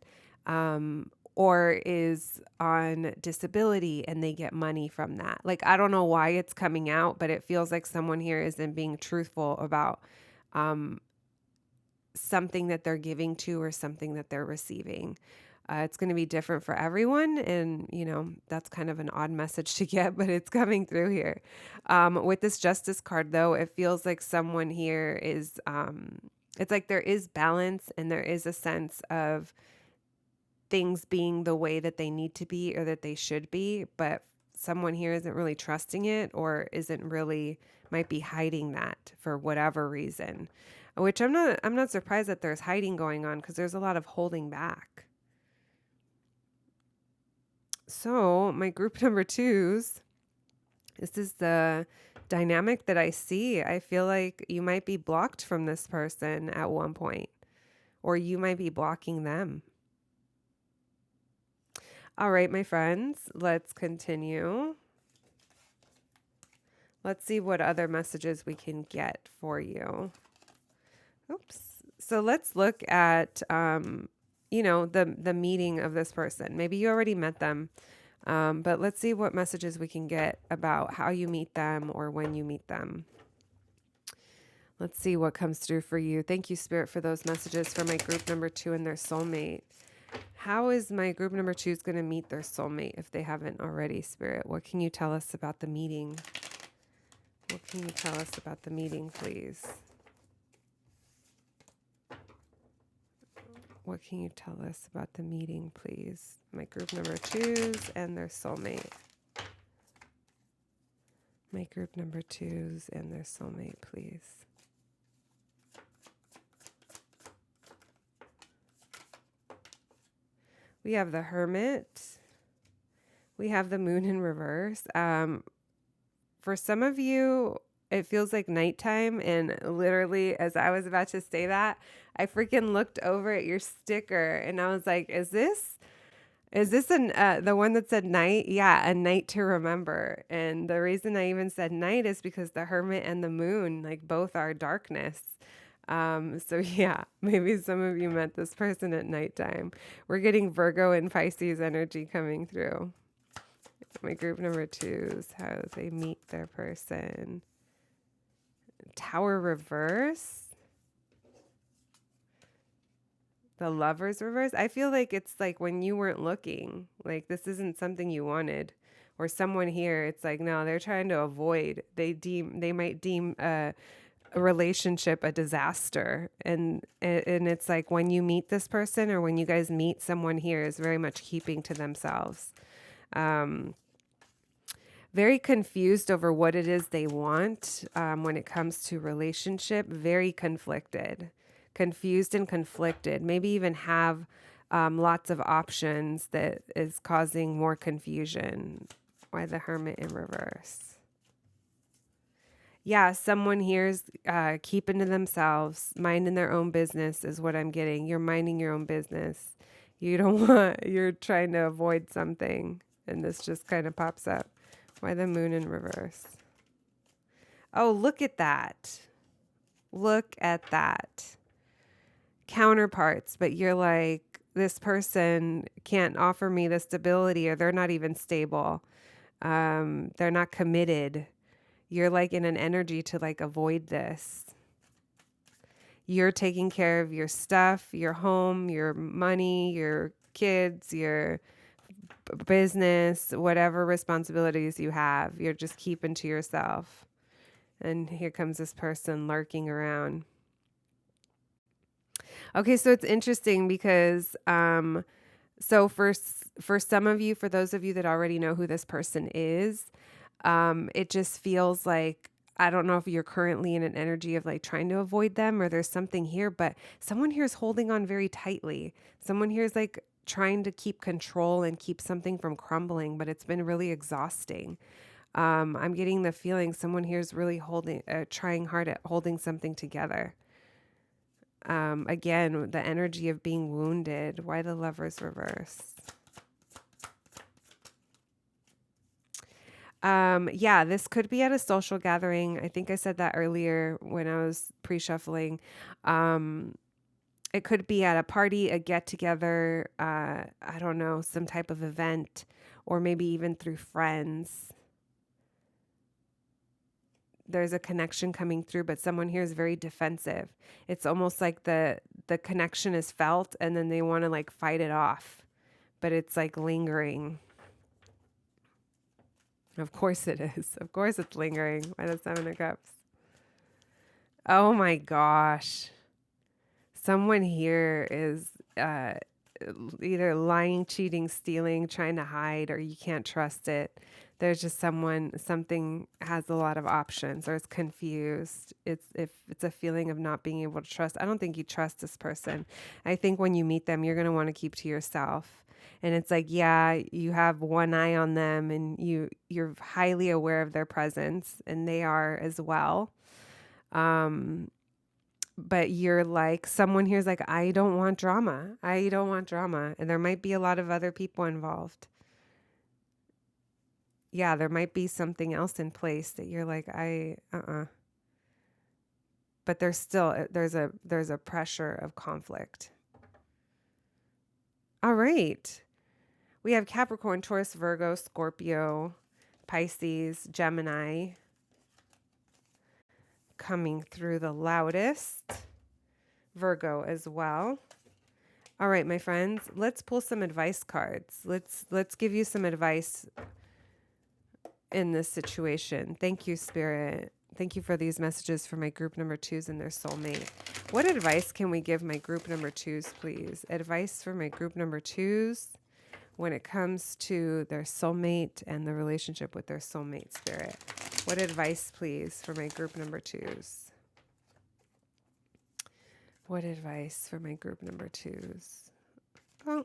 or is on disability and they get money from that. Like, I don't know why it's coming out, but it feels like someone here isn't being truthful about something that they're giving to or something that they're receiving. It's going to be different for everyone. And, you know, that's kind of an odd message to get, but it's coming through here. With this Justice card, though, it feels like someone here is, it's like there is balance and there is a sense of things being the way that they need to be or that they should be, but someone here isn't really trusting it, or isn't really, might be hiding that for whatever reason, which I'm not surprised that there's hiding going on, because there's a lot of holding back. So my group number twos, this is the dynamic that I see. I feel like you might be blocked from this person at one point, or you might be blocking them. All right, my friends, let's continue. Let's see what other messages we can get for you. Oops. So let's look at, you know, the meeting of this person. Maybe you already met them, but let's see what messages we can get about how you meet them or when you meet them. Let's see what comes through for you. Thank you, Spirit, for those messages for my group number 2 and their soulmate. How is my group number 2 going to meet their soulmate if they haven't already, Spirit? What can you tell us about the meeting? What can you tell us about the meeting, please? What can you tell us about the meeting, please? My group number 2s and their soulmate. My group number 2s and their soulmate, please. We have the Hermit. We have the Moon in reverse. For some of you, it feels like nighttime, and literally as I was about to say that, I freaking looked over at your sticker and I was like, is this the one that said night? Yeah, a night to remember. And the reason I even said night is because the Hermit and the Moon, like, both are darkness. So yeah, maybe some of you met this person at nighttime. We're getting Virgo and Pisces energy coming through. My group number 2s, how they meet their person. Tower reverse. The Lovers reverse. I feel like it's like when you weren't looking, like this isn't something you wanted, or someone here, it's like, no, they're trying to avoid. They might deem a relationship a disaster, and it's like when you meet this person, or when you guys meet, someone here is very much keeping to themselves. very confused over what it is they want when it comes to relationship, very conflicted, confused and conflicted, maybe even have lots of options that is causing more confusion. Why the Hermit in reverse? Yeah, someone here's keeping to themselves, minding their own business is what I'm getting. You're minding your own business. You don't want, you're trying to avoid something, and this just kind of pops up. Why the Moon in reverse? Oh, look at that. Look at that. Counterparts, but you're like, this person can't offer me the stability, or they're not even stable. They're not committed. You're like in an energy to like avoid this. You're taking care of your stuff, your home, your money, your kids, your business, whatever responsibilities you have. You're just keeping to yourself. And here comes this person lurking around. Okay, so it's interesting because so for some of you, for those of you that already know who this person is, it just feels like, I don't know if you're currently in an energy of like trying to avoid them or there's something here, but someone here is holding on very tightly. Someone here is like trying to keep control and keep something from crumbling, but it's been really exhausting. I'm getting the feeling someone here is really trying hard at holding something together. Again, the energy of being wounded. Why the Lover's reverse? Yeah, this could be at a social gathering. I think I said that earlier when I was pre-shuffling. It could be at a party, a get together, I don't know, some type of event, or maybe even through friends. There's a connection coming through, but someone here is very defensive. It's almost like the connection is felt and then they want to like fight it off, but it's like lingering. Of course it is. Of course it's lingering. Why the Seven of Cups? Oh my gosh. Someone here is either lying, cheating, stealing, trying to hide, or you can't trust it. There's just something has a lot of options or is confused. If it's a feeling of not being able to trust. I don't think you trust this person. I think when you meet them, you're going to want to keep to yourself. And it's like, yeah, you have one eye on them and you're highly aware of their presence, and they are as well. But you're like, someone here's like, I don't want drama. I don't want drama. And there might be a lot of other people involved. Yeah, there might be something else in place that you're like, but there's still, there's a pressure of conflict. All right. We have Capricorn, Taurus, Virgo, Scorpio, Pisces, Gemini coming through the loudest. Virgo as well. All right, my friends, let's pull some advice cards. Let's give you some advice in this situation. Thank you, Spirit. Thank you for these messages for my group number 2s and their soulmate. What advice can we give my group number 2s, please? Advice for my group number 2s when it comes to their soulmate and the relationship with their soulmate, Spirit. What advice, please, for my group number 2s? What advice for my group number 2s? Oh,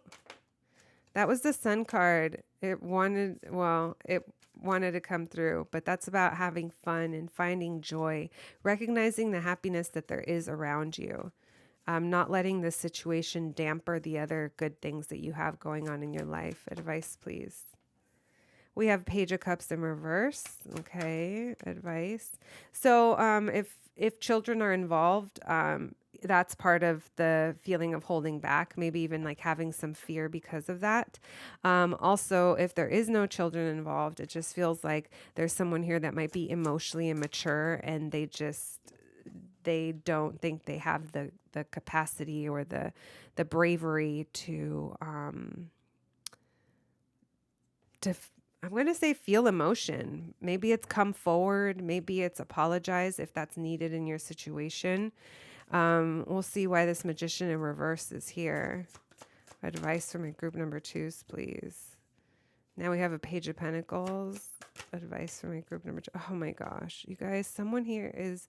that was the Sun card. It wanted to come through, but that's about having fun and finding joy, recognizing the happiness that there is around you, not letting the situation damper the other good things that you have going on in your life. Advice, please. We have Page of Cups in reverse. Okay, advice. So if children are involved, that's part of the feeling of holding back, maybe even like having some fear because of that. Also, if there is no children involved, it just feels like there's someone here that might be emotionally immature and they don't think they have the capacity or the bravery to I'm going to say feel emotion. Maybe it's come forward. Maybe it's apologize if that's needed in your situation. We'll see why this Magician in reverse is here. Advice for my group number 2s, please. Now we have a Page of Pentacles. Advice for my group number 2. Oh my gosh, you guys, someone here is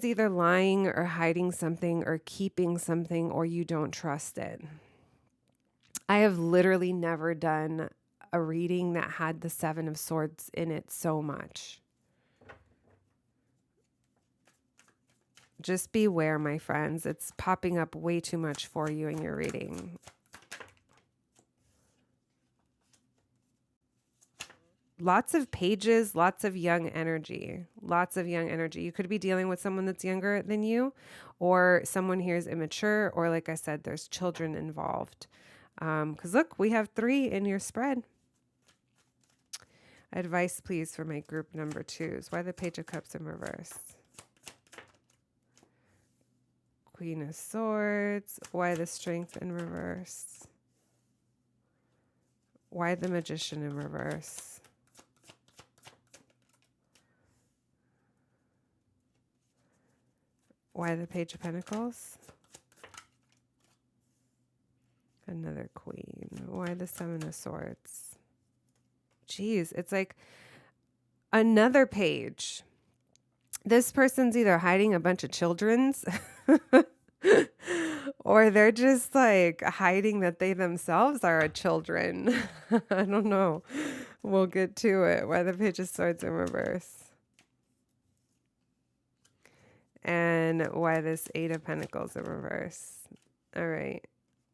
either lying or hiding something or keeping something, or you don't trust it. I have literally never done a reading that had the 7 of Swords in it so much. Just beware, my friends. It's popping up way too much for you in your reading. Lots of pages, lots of young energy, lots of young energy. You could be dealing with someone that's younger than you, or someone here is immature, or like I said, there's children involved. Because look, we have 3 in your spread. Advice, please, for my group number 2s. Why the Page of Cups in reverse? Queen of Swords. Why the Strength in reverse? Why the Magician in reverse? Why the Page of Pentacles? Another Queen. Why the 7 of Swords? Jeez, it's like another page. This person's either hiding a bunch of children's or they're just like hiding that they themselves are a children. I don't know. We'll get to it. Why the Page of Swords in reverse? And why this 8 of Pentacles in reverse? All right.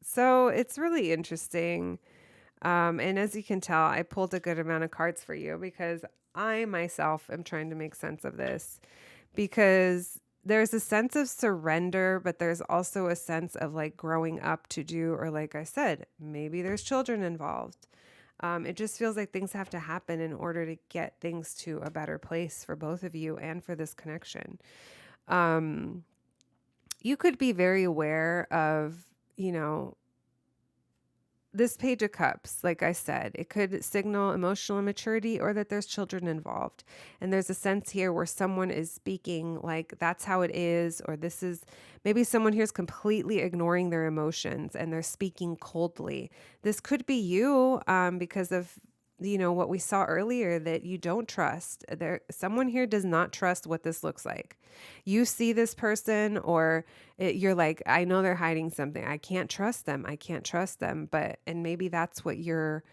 So it's really interesting. And as you can tell, I pulled a good amount of cards for you because I myself am trying to make sense of this, because there's a sense of surrender, but there's also a sense of like growing up to do, or like I said, maybe there's children involved. It just feels like things have to happen in order to get things to a better place for both of you and for this connection. You could be very aware of, this Page of Cups. Like I said, it could signal emotional immaturity or that there's children involved. And there's a sense here where someone is speaking like that's how it is, or this is, maybe someone here is completely ignoring their emotions and they're speaking coldly. This could be you, because of what we saw earlier, that you don't trust. Someone here does not trust what this looks like. You see this person, or you're like, I know they're hiding something. I can't trust them. I can't trust them. And maybe that's what you're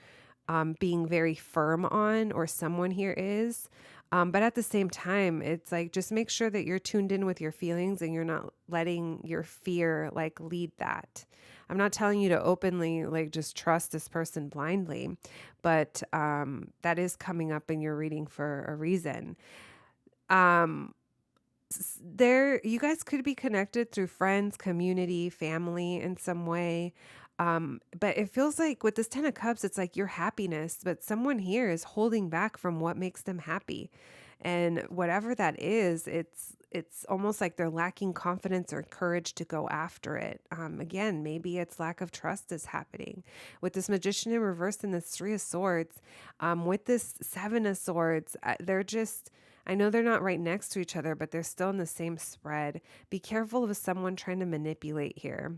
being very firm on, or someone here is. But at the same time, it's like, just make sure that you're tuned in with your feelings and you're not letting your fear like lead that. I'm not telling you to openly like just trust this person blindly, but that is coming up in your reading for a reason. You guys could be connected through friends, community, family in some way. But it feels like with this 10 of Cups, it's like your happiness, but someone here is holding back from what makes them happy. And whatever that is, it's almost like they're lacking confidence or courage to go after it. Again, maybe it's lack of trust is happening. With this Magician in reverse and this 3 of Swords, with this 7 of Swords, I know they're not right next to each other, but they're still in the same spread. Be careful of someone trying to manipulate here.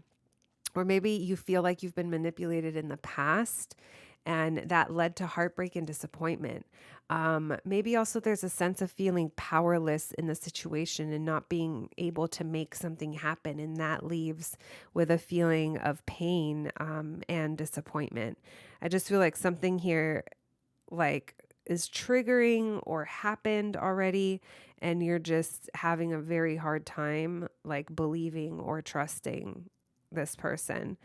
Or maybe you feel like you've been manipulated in the past and that led to heartbreak and disappointment. Maybe also there's a sense of feeling powerless in the situation and not being able to make something happen. And that leaves with a feeling of pain and disappointment. I just feel like something here like is triggering or happened already, and you're just having a very hard time like believing or trusting this person.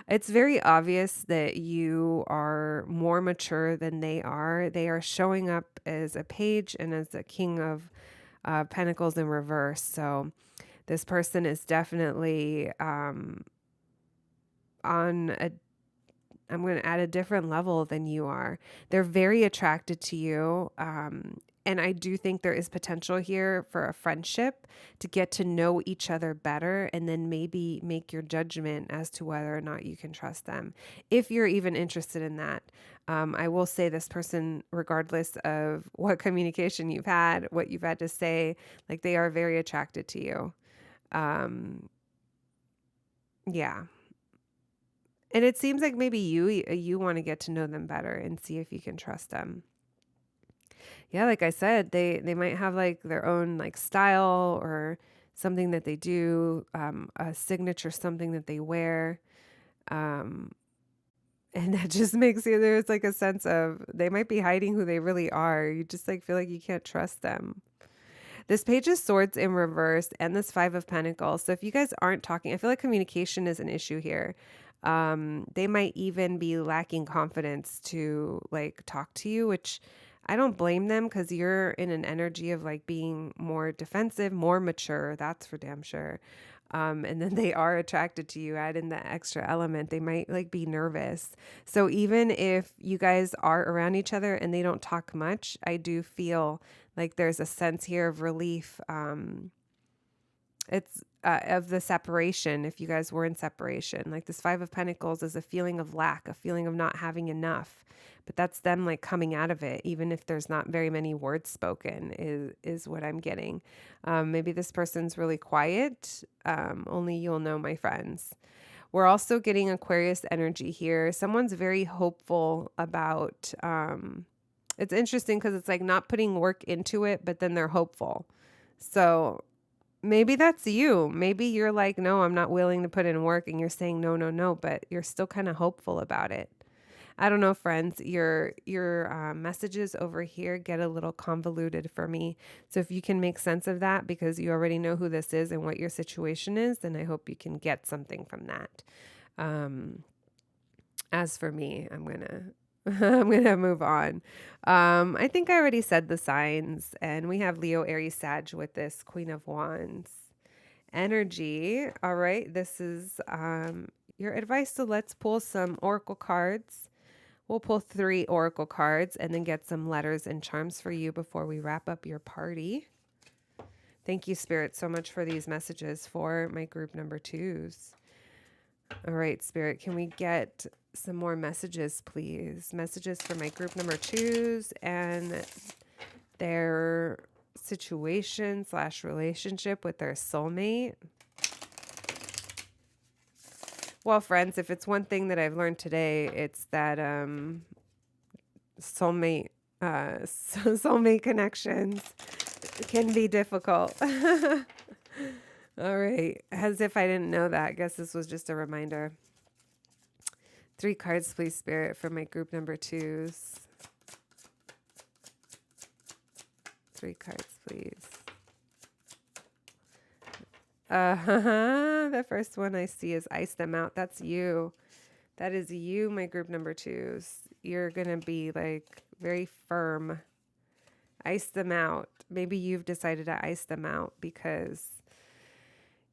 It's very obvious that you are more mature than they are. They are showing up as a page and as a King of Pentacles in reverse. So this person is definitely on a I'm going to add a different level than you are. They're very attracted to you. And I do think there is potential here for a friendship to get to know each other better and then maybe make your judgment as to whether or not you can trust them, if you're even interested in that. I will say this person, regardless of what communication you've had, what you've had to say, like they are very attracted to you. Yeah. And it seems like maybe you want to get to know them better and see if you can trust them. Yeah, like I said, they might have like their own like style or something that they do, a signature, something that they wear. Um, and that just makes you, there's like a sense of they might be hiding who they really are. You just like feel like you can't trust them. This page of swords in reverse and this 5 of Pentacles. So if you guys aren't talking, I feel like communication is an issue here. They might even be lacking confidence to like talk to you, which I don't blame them because you're in an energy of like being more defensive, more mature. That's for damn sure. And then they are attracted to you. Add in the extra element. They might like be nervous. So even if you guys are around each other and they don't talk much, I do feel like there's a sense here of relief. It's of the separation. If you guys were in separation, like this 5 of Pentacles is a feeling of lack, a feeling of not having enough. But that's them like coming out of it, even if there's not very many words spoken, is what I'm getting. Maybe this person's really quiet. Only you'll know, my friends. We're also getting Aquarius energy here. Someone's very hopeful about. It's interesting because it's like not putting work into it, but then they're hopeful. So maybe that's you. Maybe you're like, no, I'm not willing to put in work, and you're saying no, no, no, but you're still kind of hopeful about it. I don't know, friends. Your messages over here get a little convoluted for me. So if you can make sense of that because you already know who this is and what your situation is, then I hope you can get something from that. As for me, I'm gonna I'm gonna move on. I think I already said the signs, and we have Leo, Aries, Sag with this Queen of Wands energy. All right, this is your advice. So let's pull some oracle cards. We'll pull 3 oracle cards and then get some letters and charms for you before we wrap up your party. Thank you, Spirit, so much for these messages for my group number 2s. All right, Spirit, can we get some more messages, please? Messages for my group number 2s and their situation / relationship with their soulmate. Well, friends, if it's one thing that I've learned today, it's that soulmate soulmate connections can be difficult. All right, as if I didn't know that. I guess this was just a reminder. 3 cards, please, Spirit, for my group number 2s. 3 cards, please. The first one I see is ice them out. That's you. That is you, my group number 2s. You're going to be like very firm. Ice them out. Maybe you've decided to ice them out because,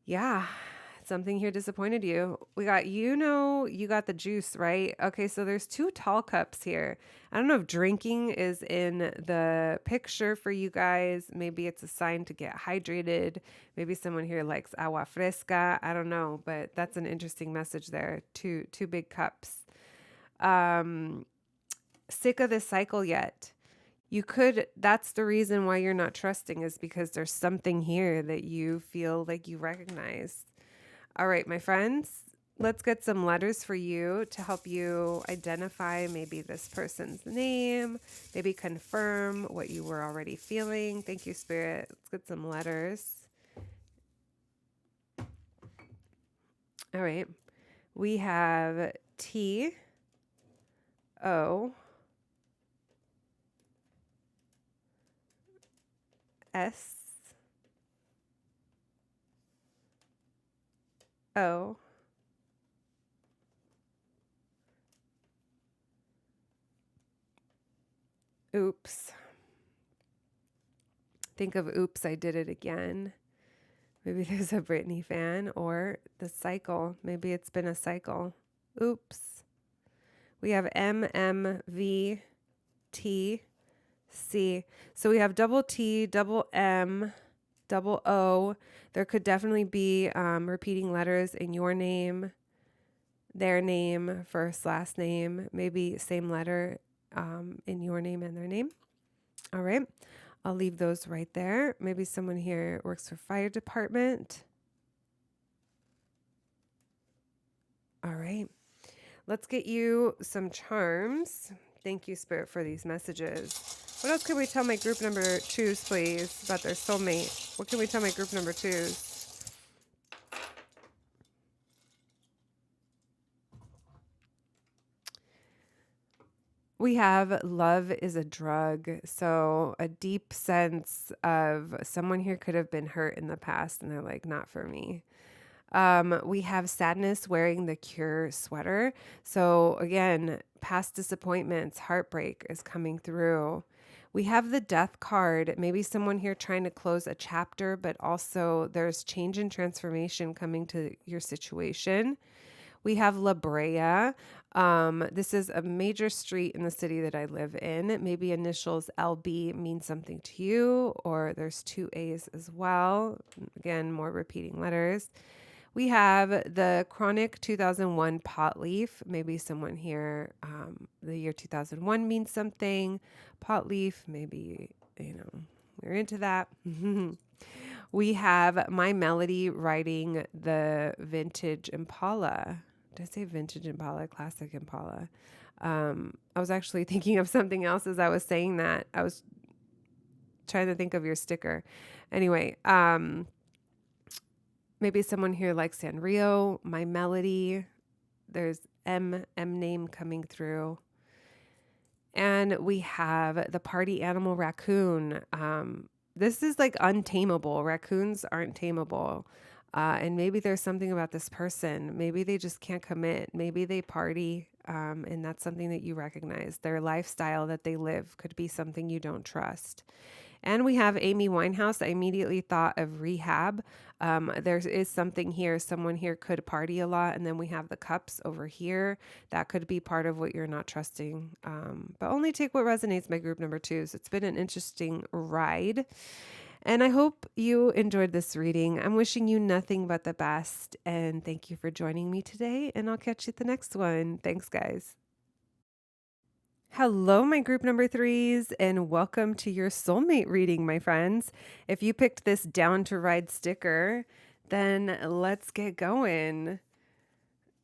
yeah, something here disappointed you. We got, you got the juice, right? Okay, so there's 2 tall cups here. I don't know if drinking is in the picture for you guys. Maybe it's a sign to get hydrated. Maybe someone here likes agua fresca. I don't know, but that's an interesting message there. Two big cups. Sick of this cycle yet? That's the reason why you're not trusting, is because there's something here that you feel like you recognize. All right, my friends, let's get some letters for you to help you identify maybe this person's name, maybe confirm what you were already feeling. Thank you, Spirit. Let's get some letters. All right. We have T, O, S, O, oops. Think of oops, I did it again. Maybe there's a Britney fan, or the cycle. Maybe it's been a cycle. Oops. We have M, M, V, T, C. So we have double T, double M, double O. There could definitely be repeating letters in your name, their name, first, last name, maybe same letter in your name and their name. All right. I'll leave those right there. Maybe someone here works for fire department. All right. Let's get you some charms. Thank you, Spirit, for these messages. What else can we tell my group number twos, please, about their soulmate? What can we tell my group number twos? We have love is a drug. So a deep sense of someone here could have been hurt in the past and they're like, not for me. We have sadness wearing the cure sweater. So again, past disappointments, heartbreak is coming through. We have the death card. Maybe someone here trying to close a chapter, but also there's change and transformation coming to your situation. We have La Brea. This is a major street in the city that I live in. Maybe initials LB mean something to you, or there's two A's as well. Again, more repeating letters. We have the chronic 2001 pot leaf. Maybe someone here, the year 2001 means something. Pot leaf, maybe, we're into that. We have my melody riding the vintage Impala. Did I say vintage Impala? Classic Impala. I was actually thinking of something else as I was saying that. I was trying to think of your sticker. Anyway, maybe someone here likes Sanrio, my melody. There's M name coming through. And we have the party animal raccoon. This is like untamable. Raccoons aren't tameable. And maybe there's something about this person. Maybe they just can't commit. Maybe they party, and that's something that you recognize. Their lifestyle that they live could be something you don't trust. And we have Amy Winehouse. I immediately thought of rehab. There is something here. Someone here could party a lot. And then we have the cups over here. That could be part of what you're not trusting. But only take what resonates, my group number twos. It's been an interesting ride. And I hope you enjoyed this reading. I'm wishing you nothing but the best. And thank you for joining me today. And I'll catch you at the next one. Thanks, guys. Hello, my group number threes, and welcome to your soulmate reading, my friends. If you picked this down to ride sticker, then let's get going.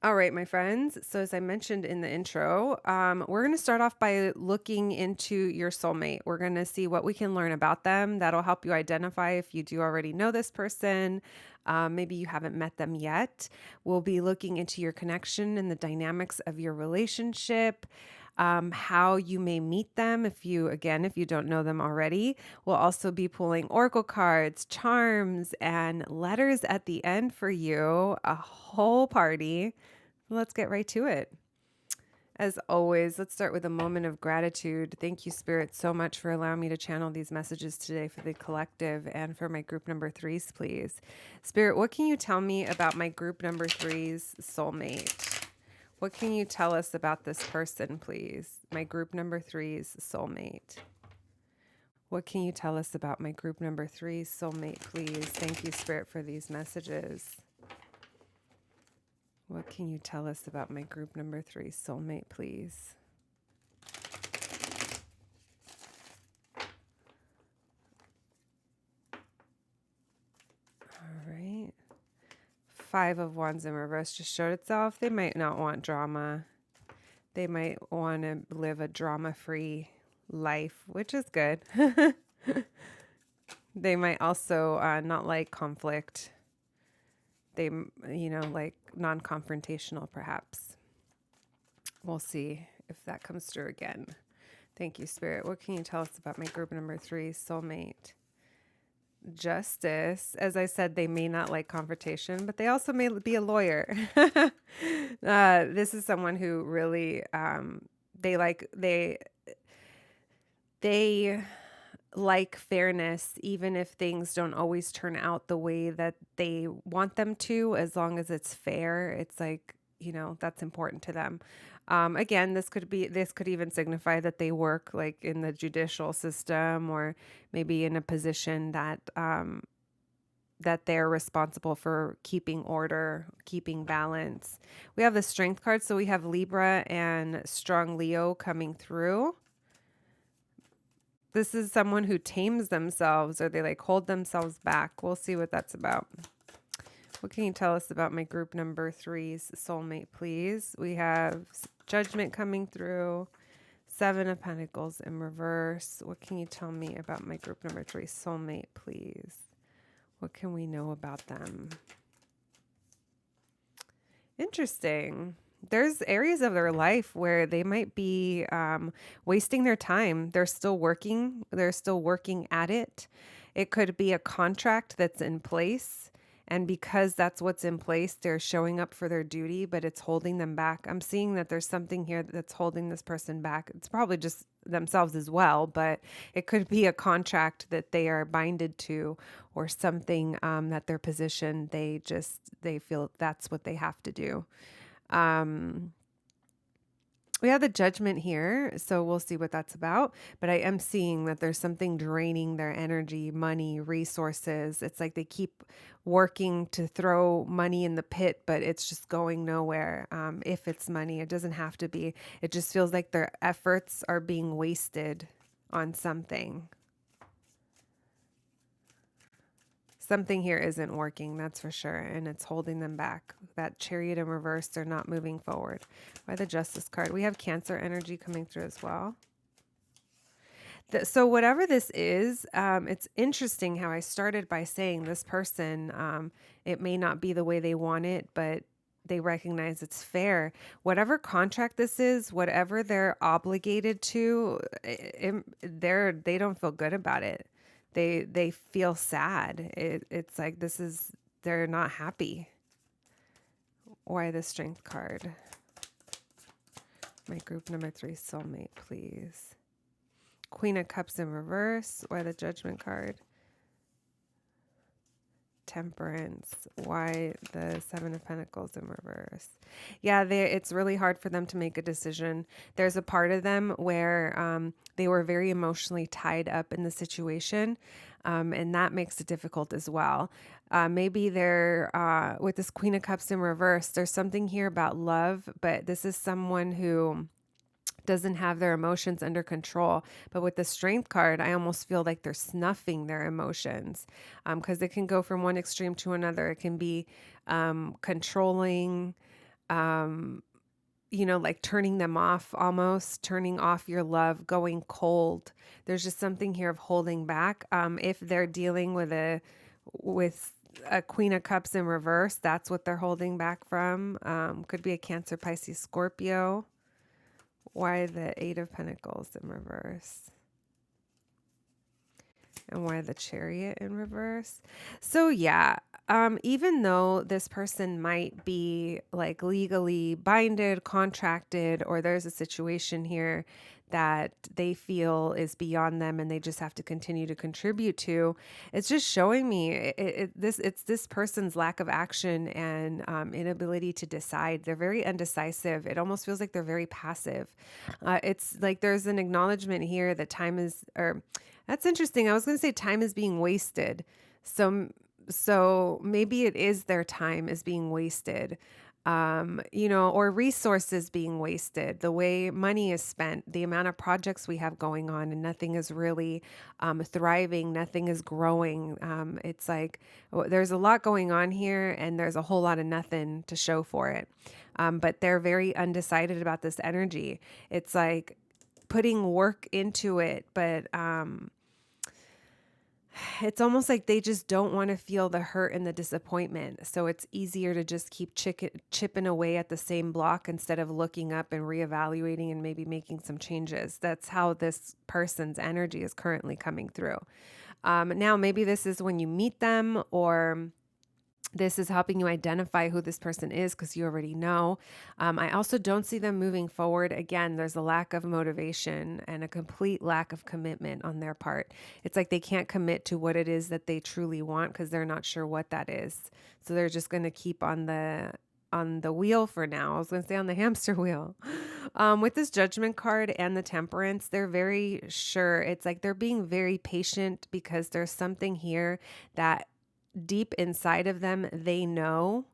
All right, my friends. So as I mentioned in the intro, we're going to start off by looking into your soulmate. We're going to see what we can learn about them. That'll help you identify if you do already know this person. Maybe you haven't met them yet. We'll be looking into your connection and the dynamics of your relationship. How you may meet them if you don't know them already. We'll also be pulling oracle cards, charms, and letters at the end for you. A whole party. Let's get right to it. As always, let's start with a moment of gratitude. Thank you, Spirit, so much for allowing me to channel these messages today for the collective and for my group number threes, please. Spirit, what can you tell me about my group number threes soulmate? What can you tell us about this person, please? My group number three's soulmate. What can you tell us about my group number three's soulmate, please? Thank you, Spirit, for these messages. What can you tell us about my group number three's soulmate, please? All right. Five of Wands in reverse just showed itself. They might not want drama. They might want to live a drama-free life, which is good. They might also not like conflict. They, like non-confrontational, perhaps. We'll see if that comes through again. Thank you, Spirit. What can you tell us about my group number three soulmate? Justice. As I said, they may not like confrontation, but they also may be a lawyer. This is someone who really they like fairness, even if things don't always turn out the way that they want them to, as long as it's fair. It's like, that's important to them. Again, this could even signify that they work like in the judicial system, or maybe in a position that that they're responsible for keeping order, keeping balance. We have the Strength card, so we have Libra and strong Leo coming through. This is someone who tames themselves, or they like hold themselves back. We'll see what that's about. What can you tell us about my group number three's soulmate, please? We have Judgment coming through, Seven of Pentacles in reverse. What can you tell me about my group number 3 soulmate, please? What can we know about them? Interesting. There's areas of their life where they might be wasting their time. They're still working. They're still working at it. It could be a contract that's in place. And because that's what's in place, they're showing up for their duty, but it's holding them back. I'm seeing that there's something here that's holding this person back. It's probably just themselves as well, but it could be a contract that they are binded to, or something that their position, they feel that's what they have to do. We have the Judgment here, so we'll see what that's about. But I am seeing that there's something draining their energy, money, resources. It's like they keep working to throw money in the pit, but it's just going nowhere. If it's money, it doesn't have to be. It just feels like their efforts are being wasted on something. Something here isn't working, that's for sure, and it's holding them back. That Chariot in reverse, they're not moving forward. By the Justice card, we have Cancer energy coming through as well. So whatever this is, it's interesting how I started by saying this person, it may not be the way they want it, but they recognize it's fair. Whatever contract this is, whatever they're obligated to, they don't feel good about it. They feel sad. It's like they're not happy. Why the Strength card? My group number 3 soulmate, please. Queen of Cups in reverse. Why the Judgment card? Temperance. Why the Seven of Pentacles in reverse? Yeah, it's really hard for them to make a decision. There's a part of them where they were very emotionally tied up in the situation, and that makes it difficult as well. Maybe they're with this Queen of Cups in reverse, there's something here about love, but this is someone who doesn't have their emotions under control. But with the Strength card, I almost feel like they're snuffing their emotions, because it can go from one extreme to another. It can be controlling, like turning them off, almost turning off your love, going cold. There's just something here of holding back. If they're dealing with a Queen of Cups in reverse, that's what they're holding back from. Could be a Cancer, Pisces, Scorpio. Why the Eight of Pentacles in reverse? And why the Chariot in reverse? So yeah, even though this person might be like legally binded, contracted, or there's a situation here that they feel is beyond them and they just have to continue to contribute to, it's just showing me it's this person's lack of action and inability to decide. They're very undecisive. It almost feels like they're very passive. It's like there's an acknowledgement here that time is, or that's interesting. I was going to say time is being wasted. So maybe it is their time is being wasted. Or resources being wasted, the way money is spent, the amount of projects we have going on, and nothing is really thriving, nothing is growing. It's like there's a lot going on here, and there's a whole lot of nothing to show for it. But they're very undecided about this energy. It's like putting work into it, but it's almost like they just don't want to feel the hurt and the disappointment. So it's easier to just keep chipping away at the same block instead of looking up and reevaluating and maybe making some changes. That's how this person's energy is currently coming through. Now, maybe this is when you meet them, or this is helping you identify who this person is because you already know. I also don't see them moving forward. Again, there's a lack of motivation and a complete lack of commitment on their part. It's like they can't commit to what it is that they truly want because they're not sure what that is. So they're just going to keep on the wheel for now. I was going to say on the hamster wheel. With this Judgment card and the Temperance, they're very sure. It's like they're being very patient because there's something here that deep inside of them, they know,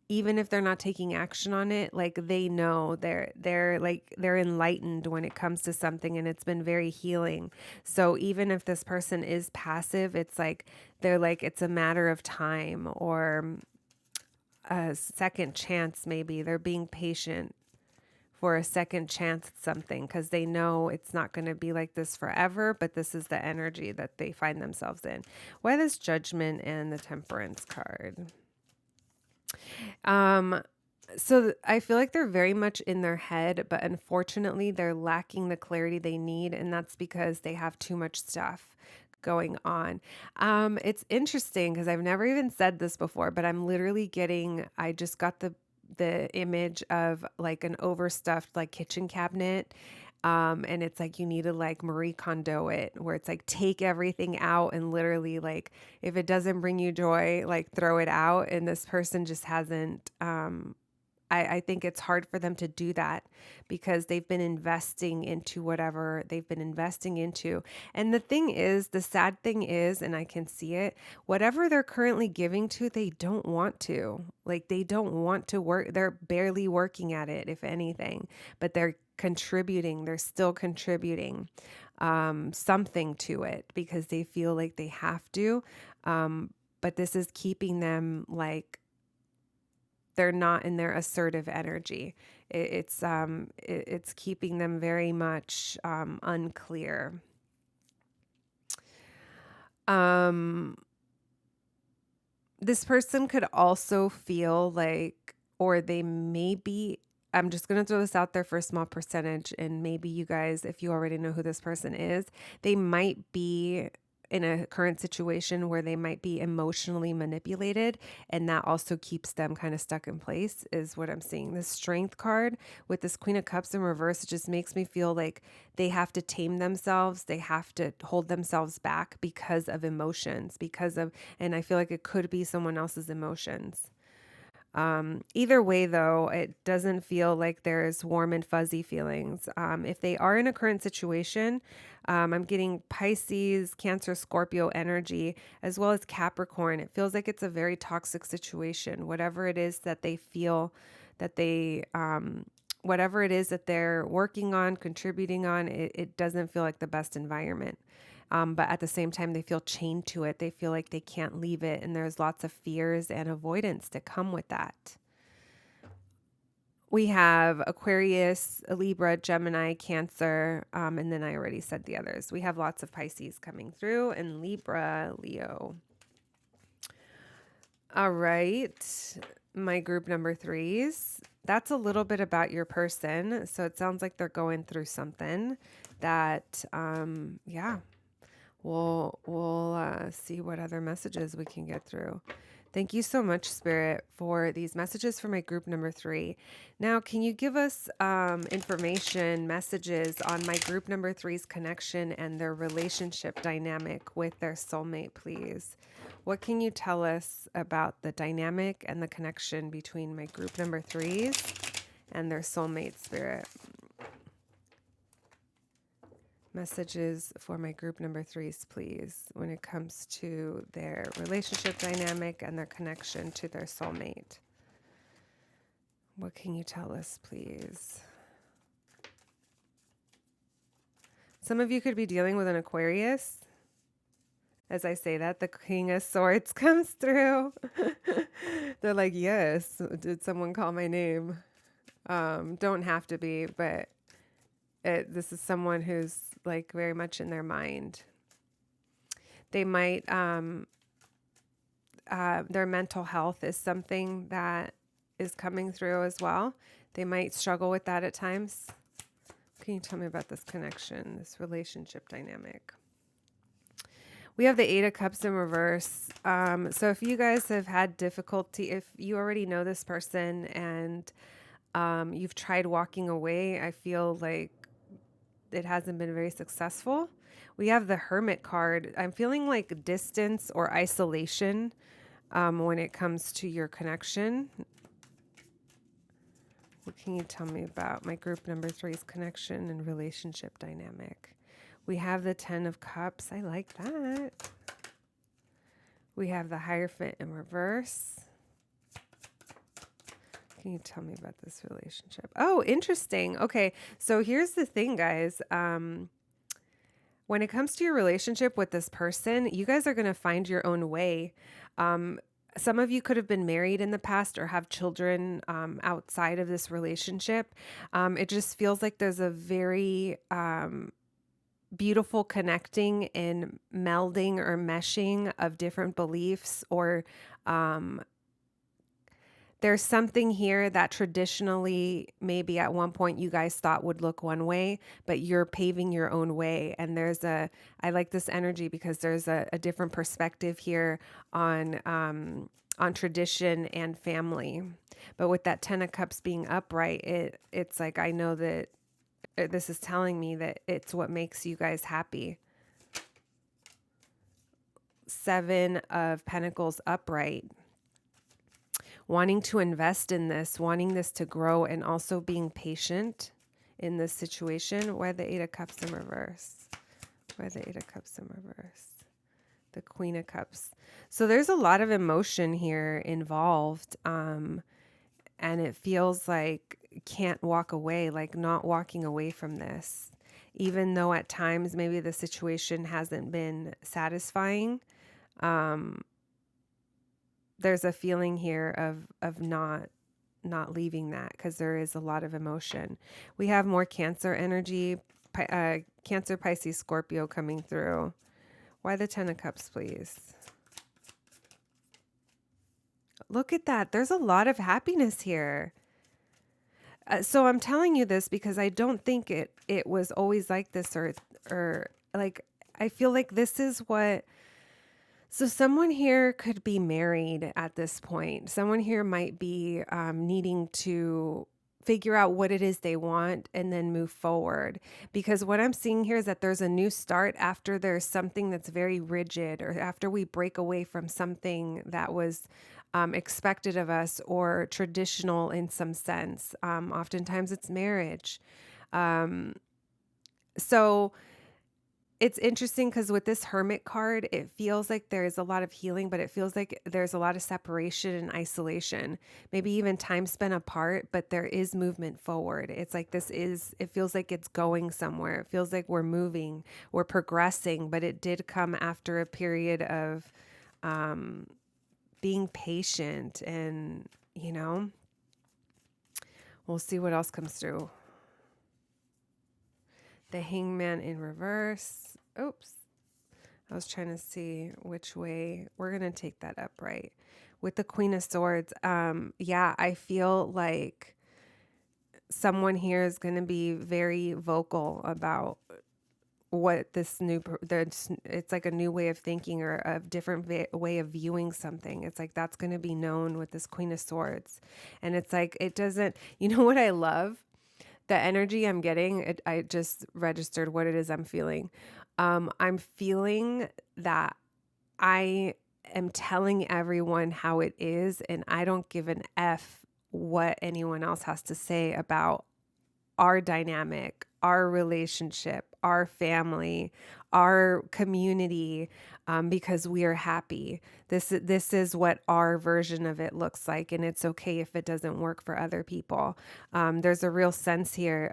even if they're not taking action on it, like they know they're enlightened when it comes to something, and it's been very healing. So even if this person is passive, it's like they're like it's a matter of time or a second chance. Maybe they're being patient for a second chance at something because they know it's not going to be like this forever, but this is the energy that they find themselves in. Why this Judgment and the Temperance card? So I feel like they're very much in their head, but unfortunately they're lacking the clarity they need, and that's because they have too much stuff going on. It's interesting because I've never even said this before, but I'm literally getting, I just got the image of like an overstuffed like kitchen cabinet. And it's like you need to like Marie Kondo it, where it's like take everything out and literally like if it doesn't bring you joy, like throw it out. And this person just hasn't. I think it's hard for them to do that because they've been investing into whatever they've been investing into. And the thing is, the sad thing is, and I can see it, whatever they're currently giving to, they don't want to. Like they don't want to work. They're barely working at it, if anything, but they're contributing. They're still contributing something to it because they feel like they have to. But this is keeping them like, they're not in their assertive energy. It's keeping them very much unclear. This person could also feel like, or they may be, I'm just going to throw this out there for a small percentage, and maybe you guys, if you already know who this person is, they might be in a current situation where they might be emotionally manipulated, and that also keeps them kind of stuck in place, is what I'm seeing. This Strength card with this Queen of Cups in reverse, it just makes me feel like they have to tame themselves. They have to hold themselves back because of emotions, and I feel like it could be someone else's emotions. Either way, though, it doesn't feel like there's warm and fuzzy feelings. If they are in a current situation, I'm getting Pisces, Cancer, Scorpio energy, as well as Capricorn. It feels like it's a very toxic situation. Whatever it is that they feel that whatever it is that they're working on, contributing on, it doesn't feel like the best environment. But at the same time, they feel chained to it. They feel like they can't leave it. And there's lots of fears and avoidance that come with that. We have Aquarius, Libra, Gemini, Cancer, and then I already said the others. We have lots of Pisces coming through, and Libra, Leo. All right, my group number threes. That's a little bit about your person. So it sounds like they're going through something that, yeah. We'll see what other messages we can get through. Thank you so much, Spirit, for these messages for my group number 3. Now, can you give us information, messages on my group number 3's connection and their relationship dynamic with their soulmate, please? What can you tell us about the dynamic and the connection between my group number 3's and their soulmate, Spirit? Messages for my group number 3's, please, when it comes to their relationship dynamic and their connection to their soulmate. What can you tell us, please? Some of you could be dealing with an Aquarius. As I say that, the King of Swords comes through. They're like, yes, did someone call my name? Don't have to be, but this is someone who's like very much in their mind. They might, their mental health is something that is coming through as well. They might struggle with that at times. Can you tell me about this connection, this relationship dynamic? We have the 8 of Cups in reverse. So if you guys have had difficulty, if you already know this person and you've tried walking away, I feel like it hasn't been very successful. We have the Hermit card. I'm feeling like distance or isolation when it comes to your connection. What can you tell me about my group number 3's connection and relationship dynamic? We have the 10 of Cups. I like that. We have the Hierophant in reverse. Can you tell me about this relationship? Oh, interesting. Okay, so here's the thing, guys. When it comes to your relationship with this person, you guys are going to find your own way. Some of you could have been married in the past or have children outside of this relationship. It just feels like there's a very beautiful connecting and melding or meshing of different beliefs, or there's something here that traditionally maybe at one point you guys thought would look one way, but you're paving your own way. And I like this energy because there's a different perspective here on tradition and family. But with that 10 of Cups being upright, it's like, I know that this is telling me that it's what makes you guys happy. 7 of Pentacles upright. Wanting to invest in this, wanting this to grow, and also being patient in this situation. Why the 8 of Cups in reverse? Why the 8 of Cups in reverse? The Queen of Cups. So there's a lot of emotion here involved. And it feels like can't walk away, like not walking away from this. Even though at times maybe the situation hasn't been satisfying. There's a feeling here of not leaving that, because there is a lot of emotion. We have more Cancer energy, Cancer, Pisces, Scorpio coming through. Why the 10 of Cups, please? Look at that. There's a lot of happiness here. So I'm telling you this because I don't think it was always like this, or like, I feel like this is what. So someone here could be married at this point. Someone here might be needing to figure out what it is they want and then move forward. Because what I'm seeing here is that there's a new start after there's something that's very rigid, or after we break away from something that was expected of us or traditional in some sense. Oftentimes it's marriage. So it's interesting because with this Hermit card, it feels like there's a lot of healing, but it feels like there's a lot of separation and isolation, maybe even time spent apart, but there is movement forward. It's like it feels like it's going somewhere. It feels like we're moving, we're progressing, but it did come after a period of being patient, and, we'll see what else comes through. The Hangman in reverse. Oops. I was trying to see which way. We're going to take that upright. With the Queen of Swords, yeah, I feel like someone here is going to be very vocal about what this it's like a new way of thinking, or a different way of viewing something. It's like that's going to be known with this Queen of Swords. And it's like, it doesn't, what I love? The energy I'm getting, I just registered what it is I'm feeling. I'm feeling that I am telling everyone how it is, and I don't give an F what anyone else has to say about our dynamic, our relationship, our family, our community, because we are happy. This is what our version of it looks like, and it's okay if it doesn't work for other people. There's a real sense here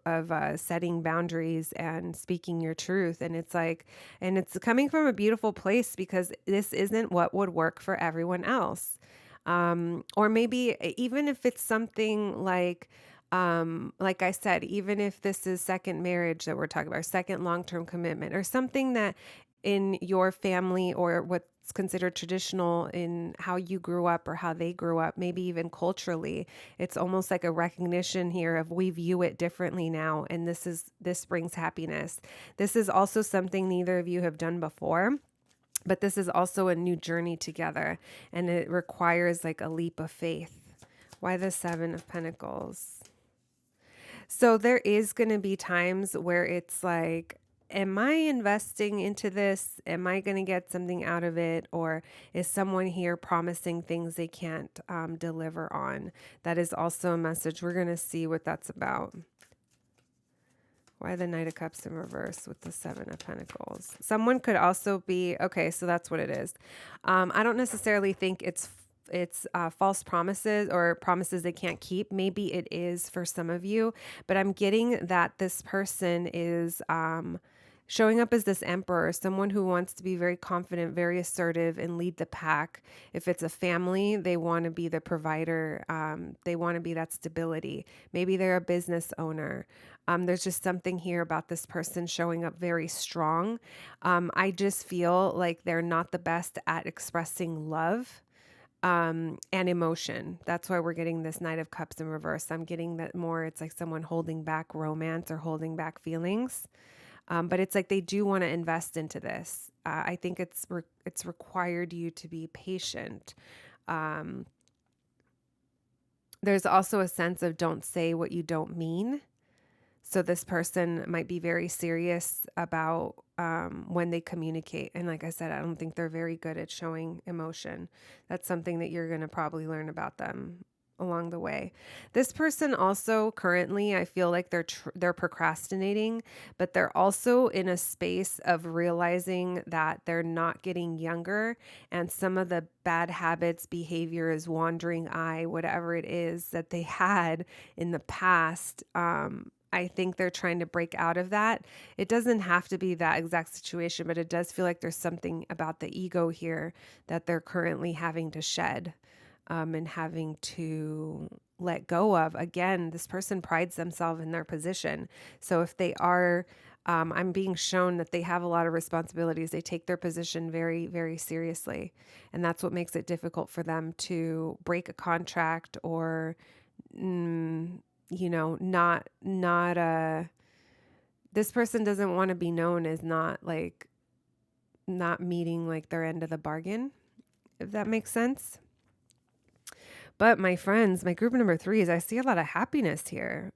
of setting boundaries and speaking your truth, and it's like, and it's coming from a beautiful place, because this isn't what would work for everyone else. Or maybe even if it's something like I said, even if this is second marriage that we're talking about, or second long-term commitment, or something that in your family, or what's considered traditional in how you grew up or how they grew up, maybe even culturally, it's almost like a recognition here of we view it differently now. And this brings happiness. This is also something neither of you have done before. But this is also a new journey together, and it requires like a leap of faith. Why the 7 of Pentacles? So there is going to be times where it's like, am I investing into this? Am I going to get something out of it? Or is someone here promising things they can't deliver on? That is also a message. We're going to see what that's about. Why the Knight of Cups in reverse with the 7 of Pentacles? Someone could also be, okay, so that's what it is. I don't necessarily think it's false promises or promises they can't keep. Maybe it is for some of you, but I'm getting that this person is showing up as this emperor, someone who wants to be very confident, very assertive, and lead the pack. If it's a family, they want to be the provider. They want to be that stability. Maybe they're a business owner. There's just something here about this person showing up very strong. I just feel like they're not the best at expressing love and emotion. That's why we're getting this Knight of Cups in reverse. I'm getting that more. It's like someone holding back romance or holding back feelings. But it's like they do want to invest into this. I think it's required you to be patient. There's also a sense of don't say what you don't mean. So this person might be very serious about when they communicate. And like I said, I don't think they're very good at showing emotion. That's something that you're going to probably learn about them along the way. This person also currently, I feel like they're procrastinating, but they're also in a space of realizing that they're not getting younger, and some of the bad habits, behaviors, wandering eye, whatever it is that they had in the past. I think they're trying to break out of that. It doesn't have to be that exact situation, but it does feel like there's something about the ego here that they're currently having to shed and having to let go of. Again, this person prides themselves in their position. So if they are, I'm being shown that they have a lot of responsibilities. They take their position very, very seriously. And that's what makes it difficult for them to break a contract or, this person doesn't want to be known as not meeting like their end of the bargain, if that makes sense. But my friends, my group number 3 is I see a lot of happiness here.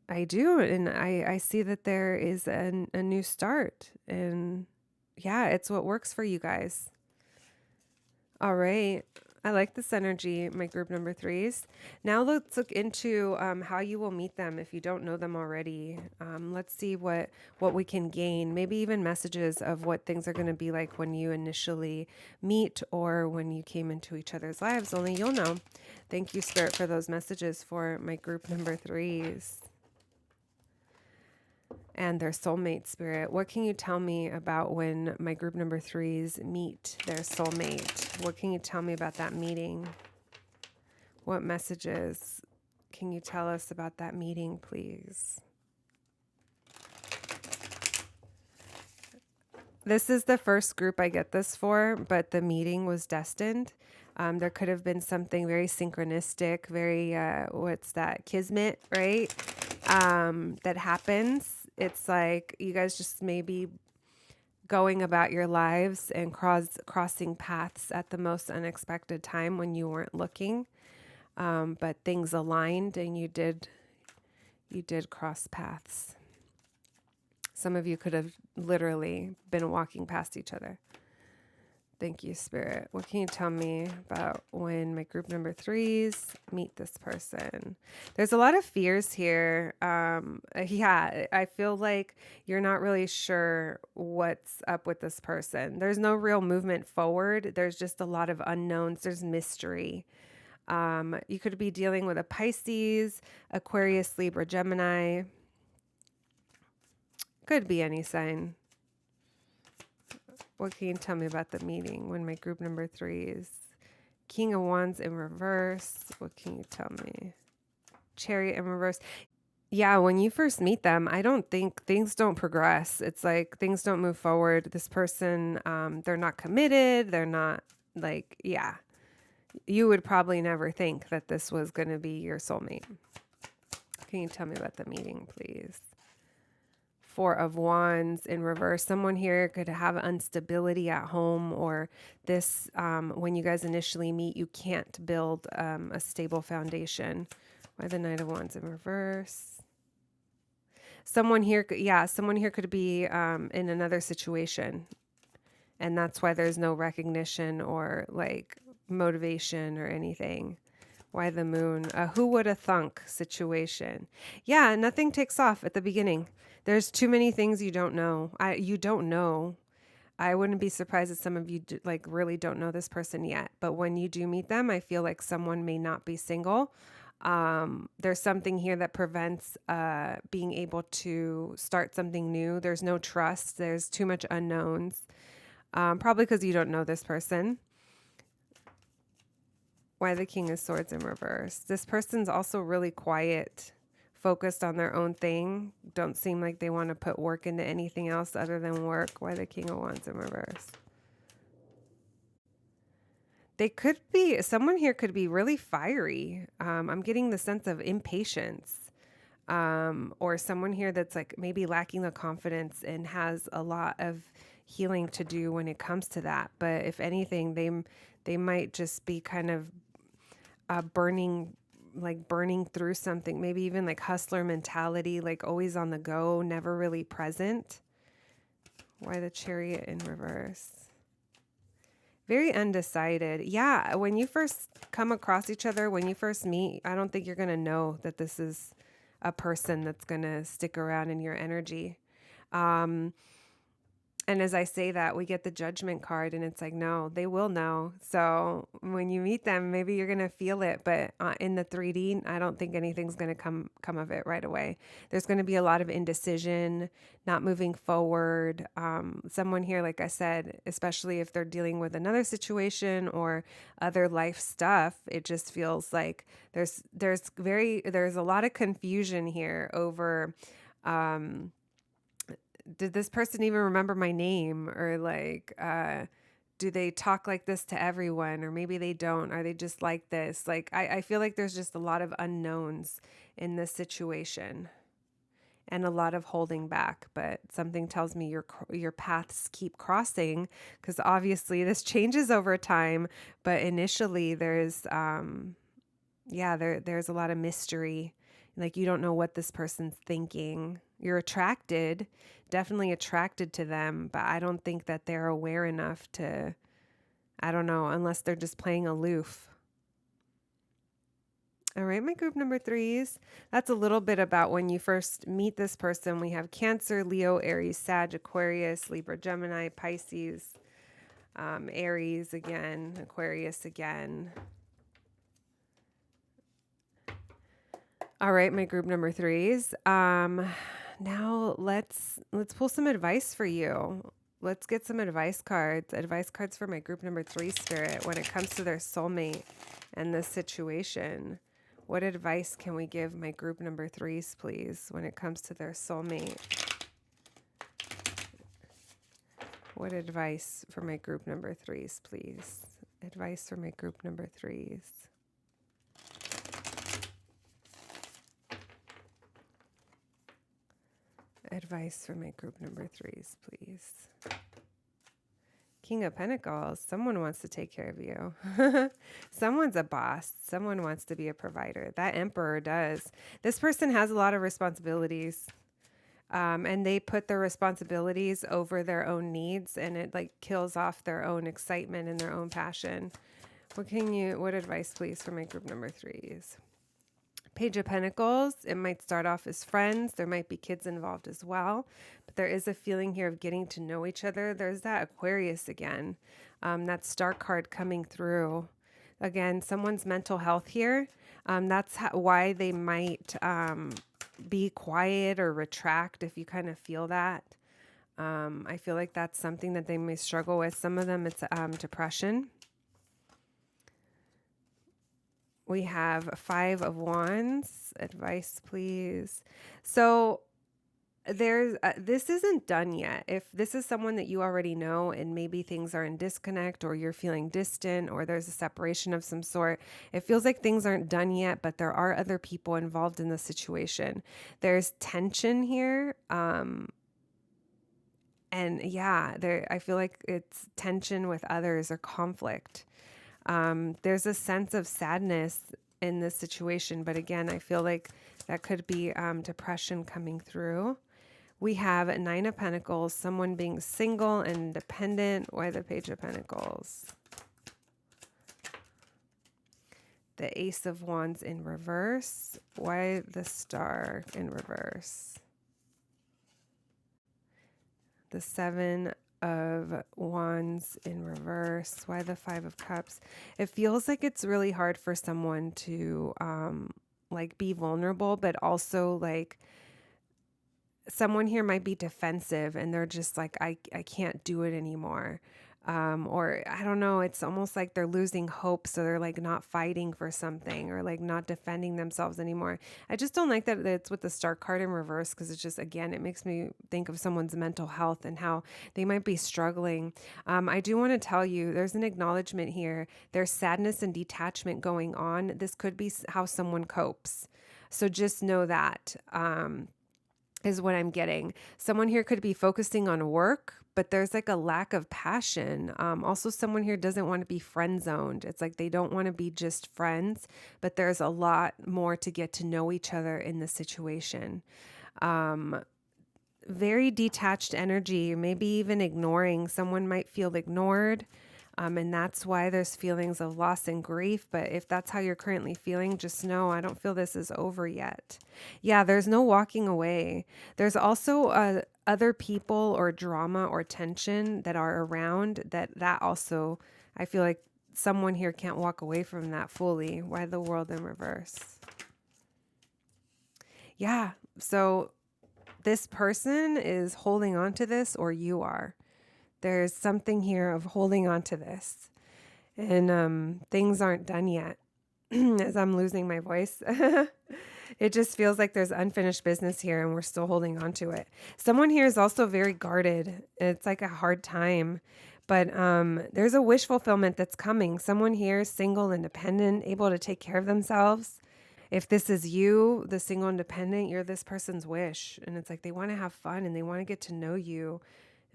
I do. And I see that there is a new start. And yeah, it's what works for you guys. All right. I like this energy, my group number 3s. Now let's look into how you will meet them if you don't know them already. Let's see what we can gain. Maybe even messages of what things are going to be like when you initially meet or when you came into each other's lives. Only you'll know. Thank you, Spirit, for those messages for my group number 3s. And their soulmate, Spirit. What can you tell me about when my group number 3s meet their soulmate? What can you tell me about that meeting? What messages can you tell us about that meeting, please? This is the first group I get this for, but the meeting was destined. There could have been something very synchronistic, very, what's that, kismet, right? That happens. It's like you guys just maybe going about your lives and crossing paths at the most unexpected time when you weren't looking. But things aligned and you did cross paths. Some of you could have literally been walking past each other. Thank you, Spirit. What can you tell me about when my group number 3s meet this person? There's a lot of fears here. Yeah, I feel like you're not really sure what's up with this person. There's no real movement forward. There's just a lot of unknowns. There's mystery. You could be dealing with a Pisces, Aquarius, Libra, Gemini. Could be any sign. What can you tell me about the meeting when my group number 3s? King of Wands in reverse. What can you tell me? Chariot in reverse. Yeah, when you first meet them, I don't think things don't progress. It's like things don't move forward. This person, they're not committed. They're not like, yeah. You would probably never think that this was going to be your soulmate. Can you tell me about the meeting, please? 4 of Wands in reverse. Someone here could have instability at home, or this, when you guys initially meet, you can't build a stable foundation. Why the Knight of Wands in reverse? Someone here could be in another situation, and that's why there's no recognition or like motivation or anything. Why the Moon? Who would have thunk situation? Yeah, nothing takes off at the beginning. There's too many things you don't know. You don't know. I wouldn't be surprised if some of you really don't know this person yet. But when you do meet them, I feel like someone may not be single. There's something here that prevents being able to start something new. There's no trust. There's too much unknowns. Probably because you don't know this person. Why the King of Swords in reverse? This person's also really quiet, focused on their own thing. Don't seem like they want to put work into anything else other than work. Why the King of Wands in reverse? They could be, someone here could be really fiery. I'm getting the sense of impatience. Or someone here that's like maybe lacking the confidence and has a lot of healing to do when it comes to that. But if anything, they might just be kind of burning through something, maybe even like hustler mentality, like always on the go, never really present. Why the Chariot in reverse? Very undecided. Yeah, when you first come across each other, when you first meet, I don't think you're going to know that this is a person that's going to stick around in your energy. And as I say that, we get the Judgment card, and it's like, no, they will know. So when you meet them, maybe you're going to feel it. But in the 3D, I don't think anything's going to come of it right away. There's going to be a lot of indecision, not moving forward. Someone here, like I said, especially if they're dealing with another situation or other life stuff, it just feels like there's a lot of confusion here over did this person even remember my name? Or like, do they talk like this to everyone? Or maybe they don't. Are they just like this? Like, I feel like there's just a lot of unknowns in this situation and a lot of holding back. But something tells me your paths keep crossing, because obviously this changes over time. But initially there's, there's a lot of mystery. Like, you don't know what this person's thinking. You're attracted, definitely attracted to them, but I don't think that they're aware enough to, I don't know, unless they're just playing aloof. All right, my group number 3s. That's a little bit about when you first meet this person. We have Cancer, Leo, Aries, Sag, Aquarius, Libra, Gemini, Pisces, Aries again, Aquarius again. All right, my group number 3s. Now let's pull some advice for you. Let's get some advice cards for my group number 3 spirit when it comes to their soulmate and this situation. What advice can we give my group number 3s, please, when it comes to their soulmate? What advice for my group number 3s, please? Advice for my group number 3s. Advice for my group number 3s, please. King of Pentacles. Someone wants to take care of you. Someone's a boss. Someone wants to be a provider. That Emperor does. This person has a lot of responsibilities. And they put their responsibilities over their own needs, and it like kills off their own excitement and their own passion. What advice, please, for my group number 3s? Page of Pentacles. It might start off as friends. There might be kids involved as well. But there is a feeling here of getting to know each other. There's that Aquarius again. That Star card coming through. Again, someone's mental health here. That's why they might be quiet or retract if you kind of feel that. I feel like that's something that they may struggle with. Some of them, it's depression. We have 5 of Wands. Advice, please. So there's this isn't done yet. If this is someone that you already know and maybe things are in disconnect or you're feeling distant or there's a separation of some sort, it feels like things aren't done yet, but there are other people involved in the situation. There's tension here. And yeah, I feel like it's tension with others or conflict. There's a sense of sadness in this situation, but again, I feel like that could be depression coming through. We have 9 of Pentacles, someone being single and independent. Why the Page of Pentacles? The Ace of Wands in reverse. Why the Star in reverse? The 7 of Wands in reverse. Why the 5 of Cups? It feels like it's really hard for someone to like be vulnerable, but also like someone here might be defensive and they're just like, I can't do it anymore. Or I don't know, it's almost like they're losing hope. So they're like not fighting for something or like not defending themselves anymore. I just don't like that it's with the Star card in reverse because it's just, again, it makes me think of someone's mental health and how they might be struggling. I do want to tell you there's an acknowledgement here. There's sadness and detachment going on. This could be how someone copes. So just know that. Is what I'm getting. Someone here could be focusing on work, but there's like a lack of passion. Also, someone here doesn't want to be friend zoned. It's like they don't want to be just friends, but there's a lot more to get to know each other in the situation. Very detached energy, maybe even ignoring. Someone might feel ignored. And that's why there's feelings of loss and grief. But if that's how you're currently feeling, just know I don't feel this is over yet. Yeah, there's no walking away. There's also other people or drama or tension that are around that also, I feel like someone here can't walk away from that fully. Why the world in reverse? Yeah, so this person is holding on to this, or you are. There's something here of holding on to this. And things aren't done yet. As I'm losing my voice, it just feels like there's unfinished business here and we're still holding on to it. Someone here is also very guarded. It's like a hard time, but there's a wish fulfillment that's coming. Someone here is single, independent, able to take care of themselves. If this is you, the single independent, you're this person's wish. And it's like they want to have fun and they want to get to know you.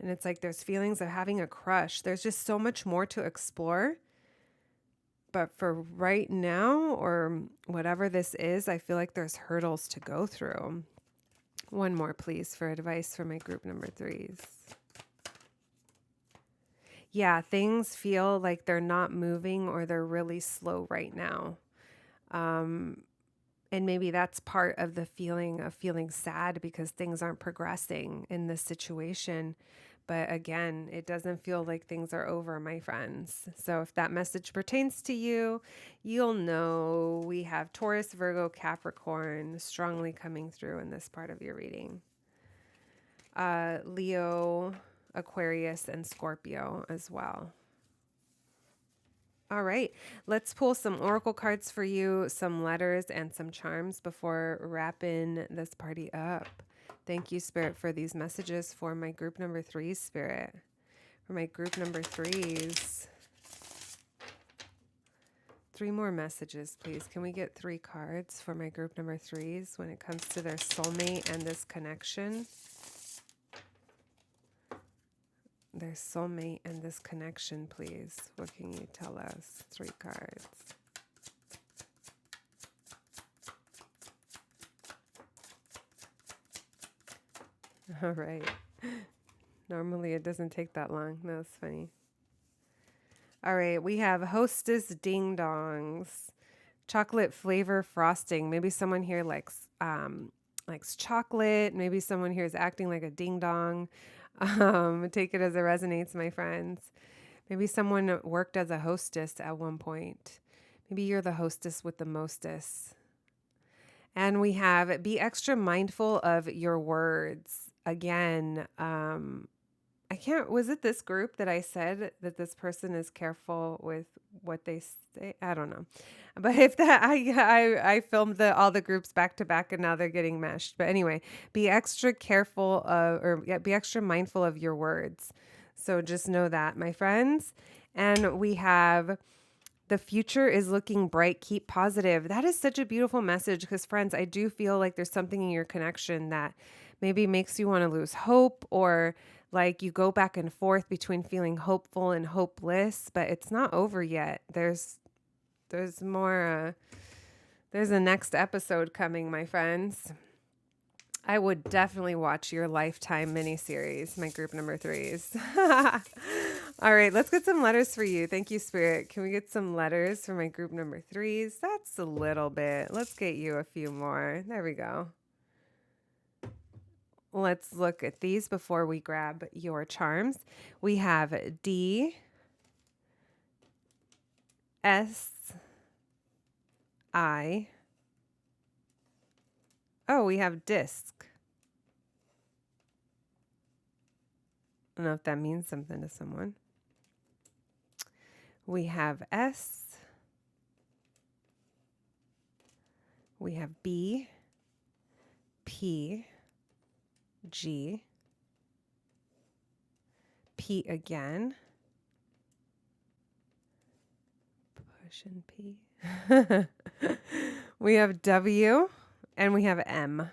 And it's like there's feelings of having a crush. There's just so much more to explore. But for right now, or whatever this is, I feel like there's hurdles to go through. One more, please, for advice for my group number 3s. Yeah, things feel like they're not moving or they're really slow right now. And maybe that's part of the feeling of feeling sad because things aren't progressing in this situation. But again, it doesn't feel like things are over, my friends. So if that message pertains to you, you'll know we have Taurus, Virgo, Capricorn strongly coming through in this part of your reading. Leo, Aquarius, and Scorpio as well. All right, let's pull some oracle cards for you, some letters, and some charms before wrapping this party up. Thank you, Spirit, for these messages for my group number 3s, Spirit. For my group number 3s. 3 more messages, please. Can we get 3 cards for my group number 3s when it comes to their soulmate and this connection? Their soulmate and this connection, please. What can you tell us? 3 cards. All right. Normally it doesn't take that long. That was funny. All right. We have Hostess Ding Dongs. Chocolate flavor frosting. Maybe someone here likes chocolate. Maybe someone here is acting like a ding dong. Take it as it resonates, my friends. Maybe someone worked as a hostess at one point. Maybe you're the hostess with the mostess. And we have be extra mindful of your words. Again, was it this group that I said that this person is careful with what they say? I don't know. But if that, I filmed all the groups back to back and now they're getting meshed. But anyway, be extra careful be extra mindful of your words. So just know that, my friends. And we have the future is looking bright. Keep positive. That is such a beautiful message because, friends, I do feel like there's something in your connection that maybe makes you want to lose hope, or like you go back and forth between feeling hopeful and hopeless, but it's not over yet. There's more. There's a next episode coming, my friends. I would definitely watch your Lifetime miniseries, my group number 3s. All right, let's get some letters for you. Thank you, Spirit. Can we get some letters for my group number 3s? That's a little bit. Let's get you a few more. There we go. Let's look at these before we grab your charms. We have D, S, I, Oh, we have disc. I don't know if that means something to someone. We have S. We have B, P, G, P again. Push and P. We have W and we have M.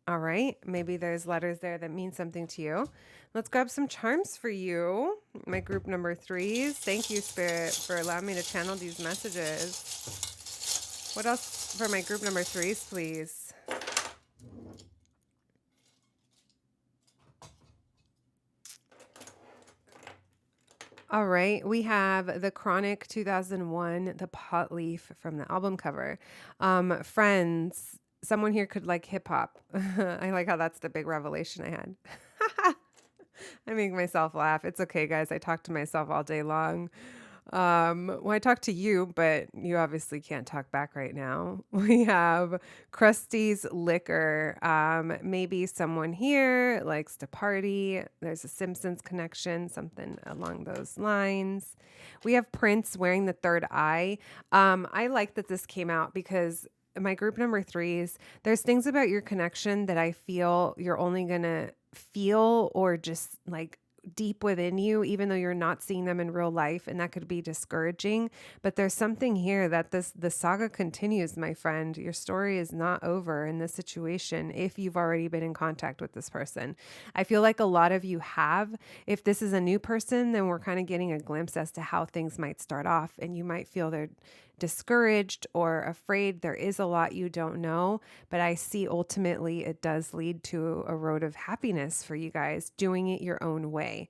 All right, maybe there's letters there that mean something to you. Let's grab some charms for you, my group number 3s. Thank you, Spirit, for allowing me to channel these messages. What else for my group number 3s, please? All right, we have the Chronic 2001, the pot leaf from the album cover. Friends, someone here could like hip hop. I like how that's the big revelation I had. I make myself laugh. It's okay, guys. I talk to myself all day long. Well, I talk to you, but you obviously can't talk back right now. We have Krusty's Liquor. Maybe someone here likes to party. There's a Simpsons connection, something along those lines. We have Prince wearing the third eye. I like that this came out because my group number 3s, there's things about your connection that I feel you're only going to feel or just like deep within you, even though you're not seeing them in real life, and that could be discouraging. But there's something here that the saga continues, my friend. Your story is not over in this situation if you've already been in contact with this person. I feel like a lot of you have. If this is a new person, then we're kind of getting a glimpse as to how things might start off, and you might feel they're discouraged or afraid. There is a lot you don't know, but I see ultimately it does lead to a road of happiness for you guys doing it your own way.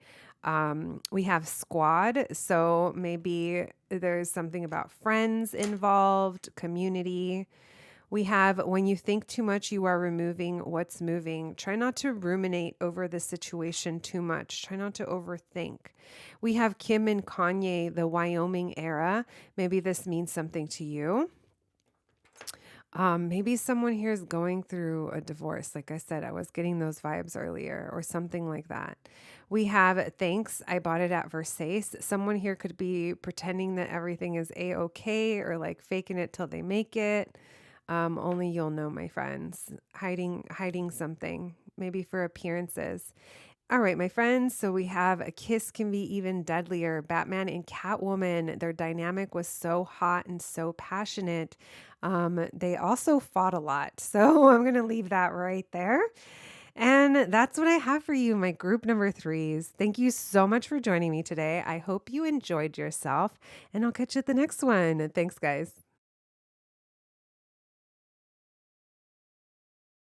We have squad, so maybe there's something about friends involved, community. We have when you think too much, you are removing what's moving. Try not to ruminate over the situation too much. Try not to overthink. We have Kim and Kanye, the Wyoming era. Maybe this means something to you. Maybe someone here is going through a divorce. Like I said, I was getting those vibes earlier or something like that. We have thanks. I bought it at Versace. Someone here could be pretending that everything is a-okay or like faking it till they make it. Only you'll know, my friends. Hiding something, maybe for appearances. All right, my friends. So we have a kiss can be even deadlier. Batman and Catwoman, their dynamic was so hot and so passionate. They also fought a lot. So I'm going to leave that right there. And that's what I have for you, my group number 3s. Thank you so much for joining me today. I hope you enjoyed yourself, and I'll catch you at the next one. Thanks, guys.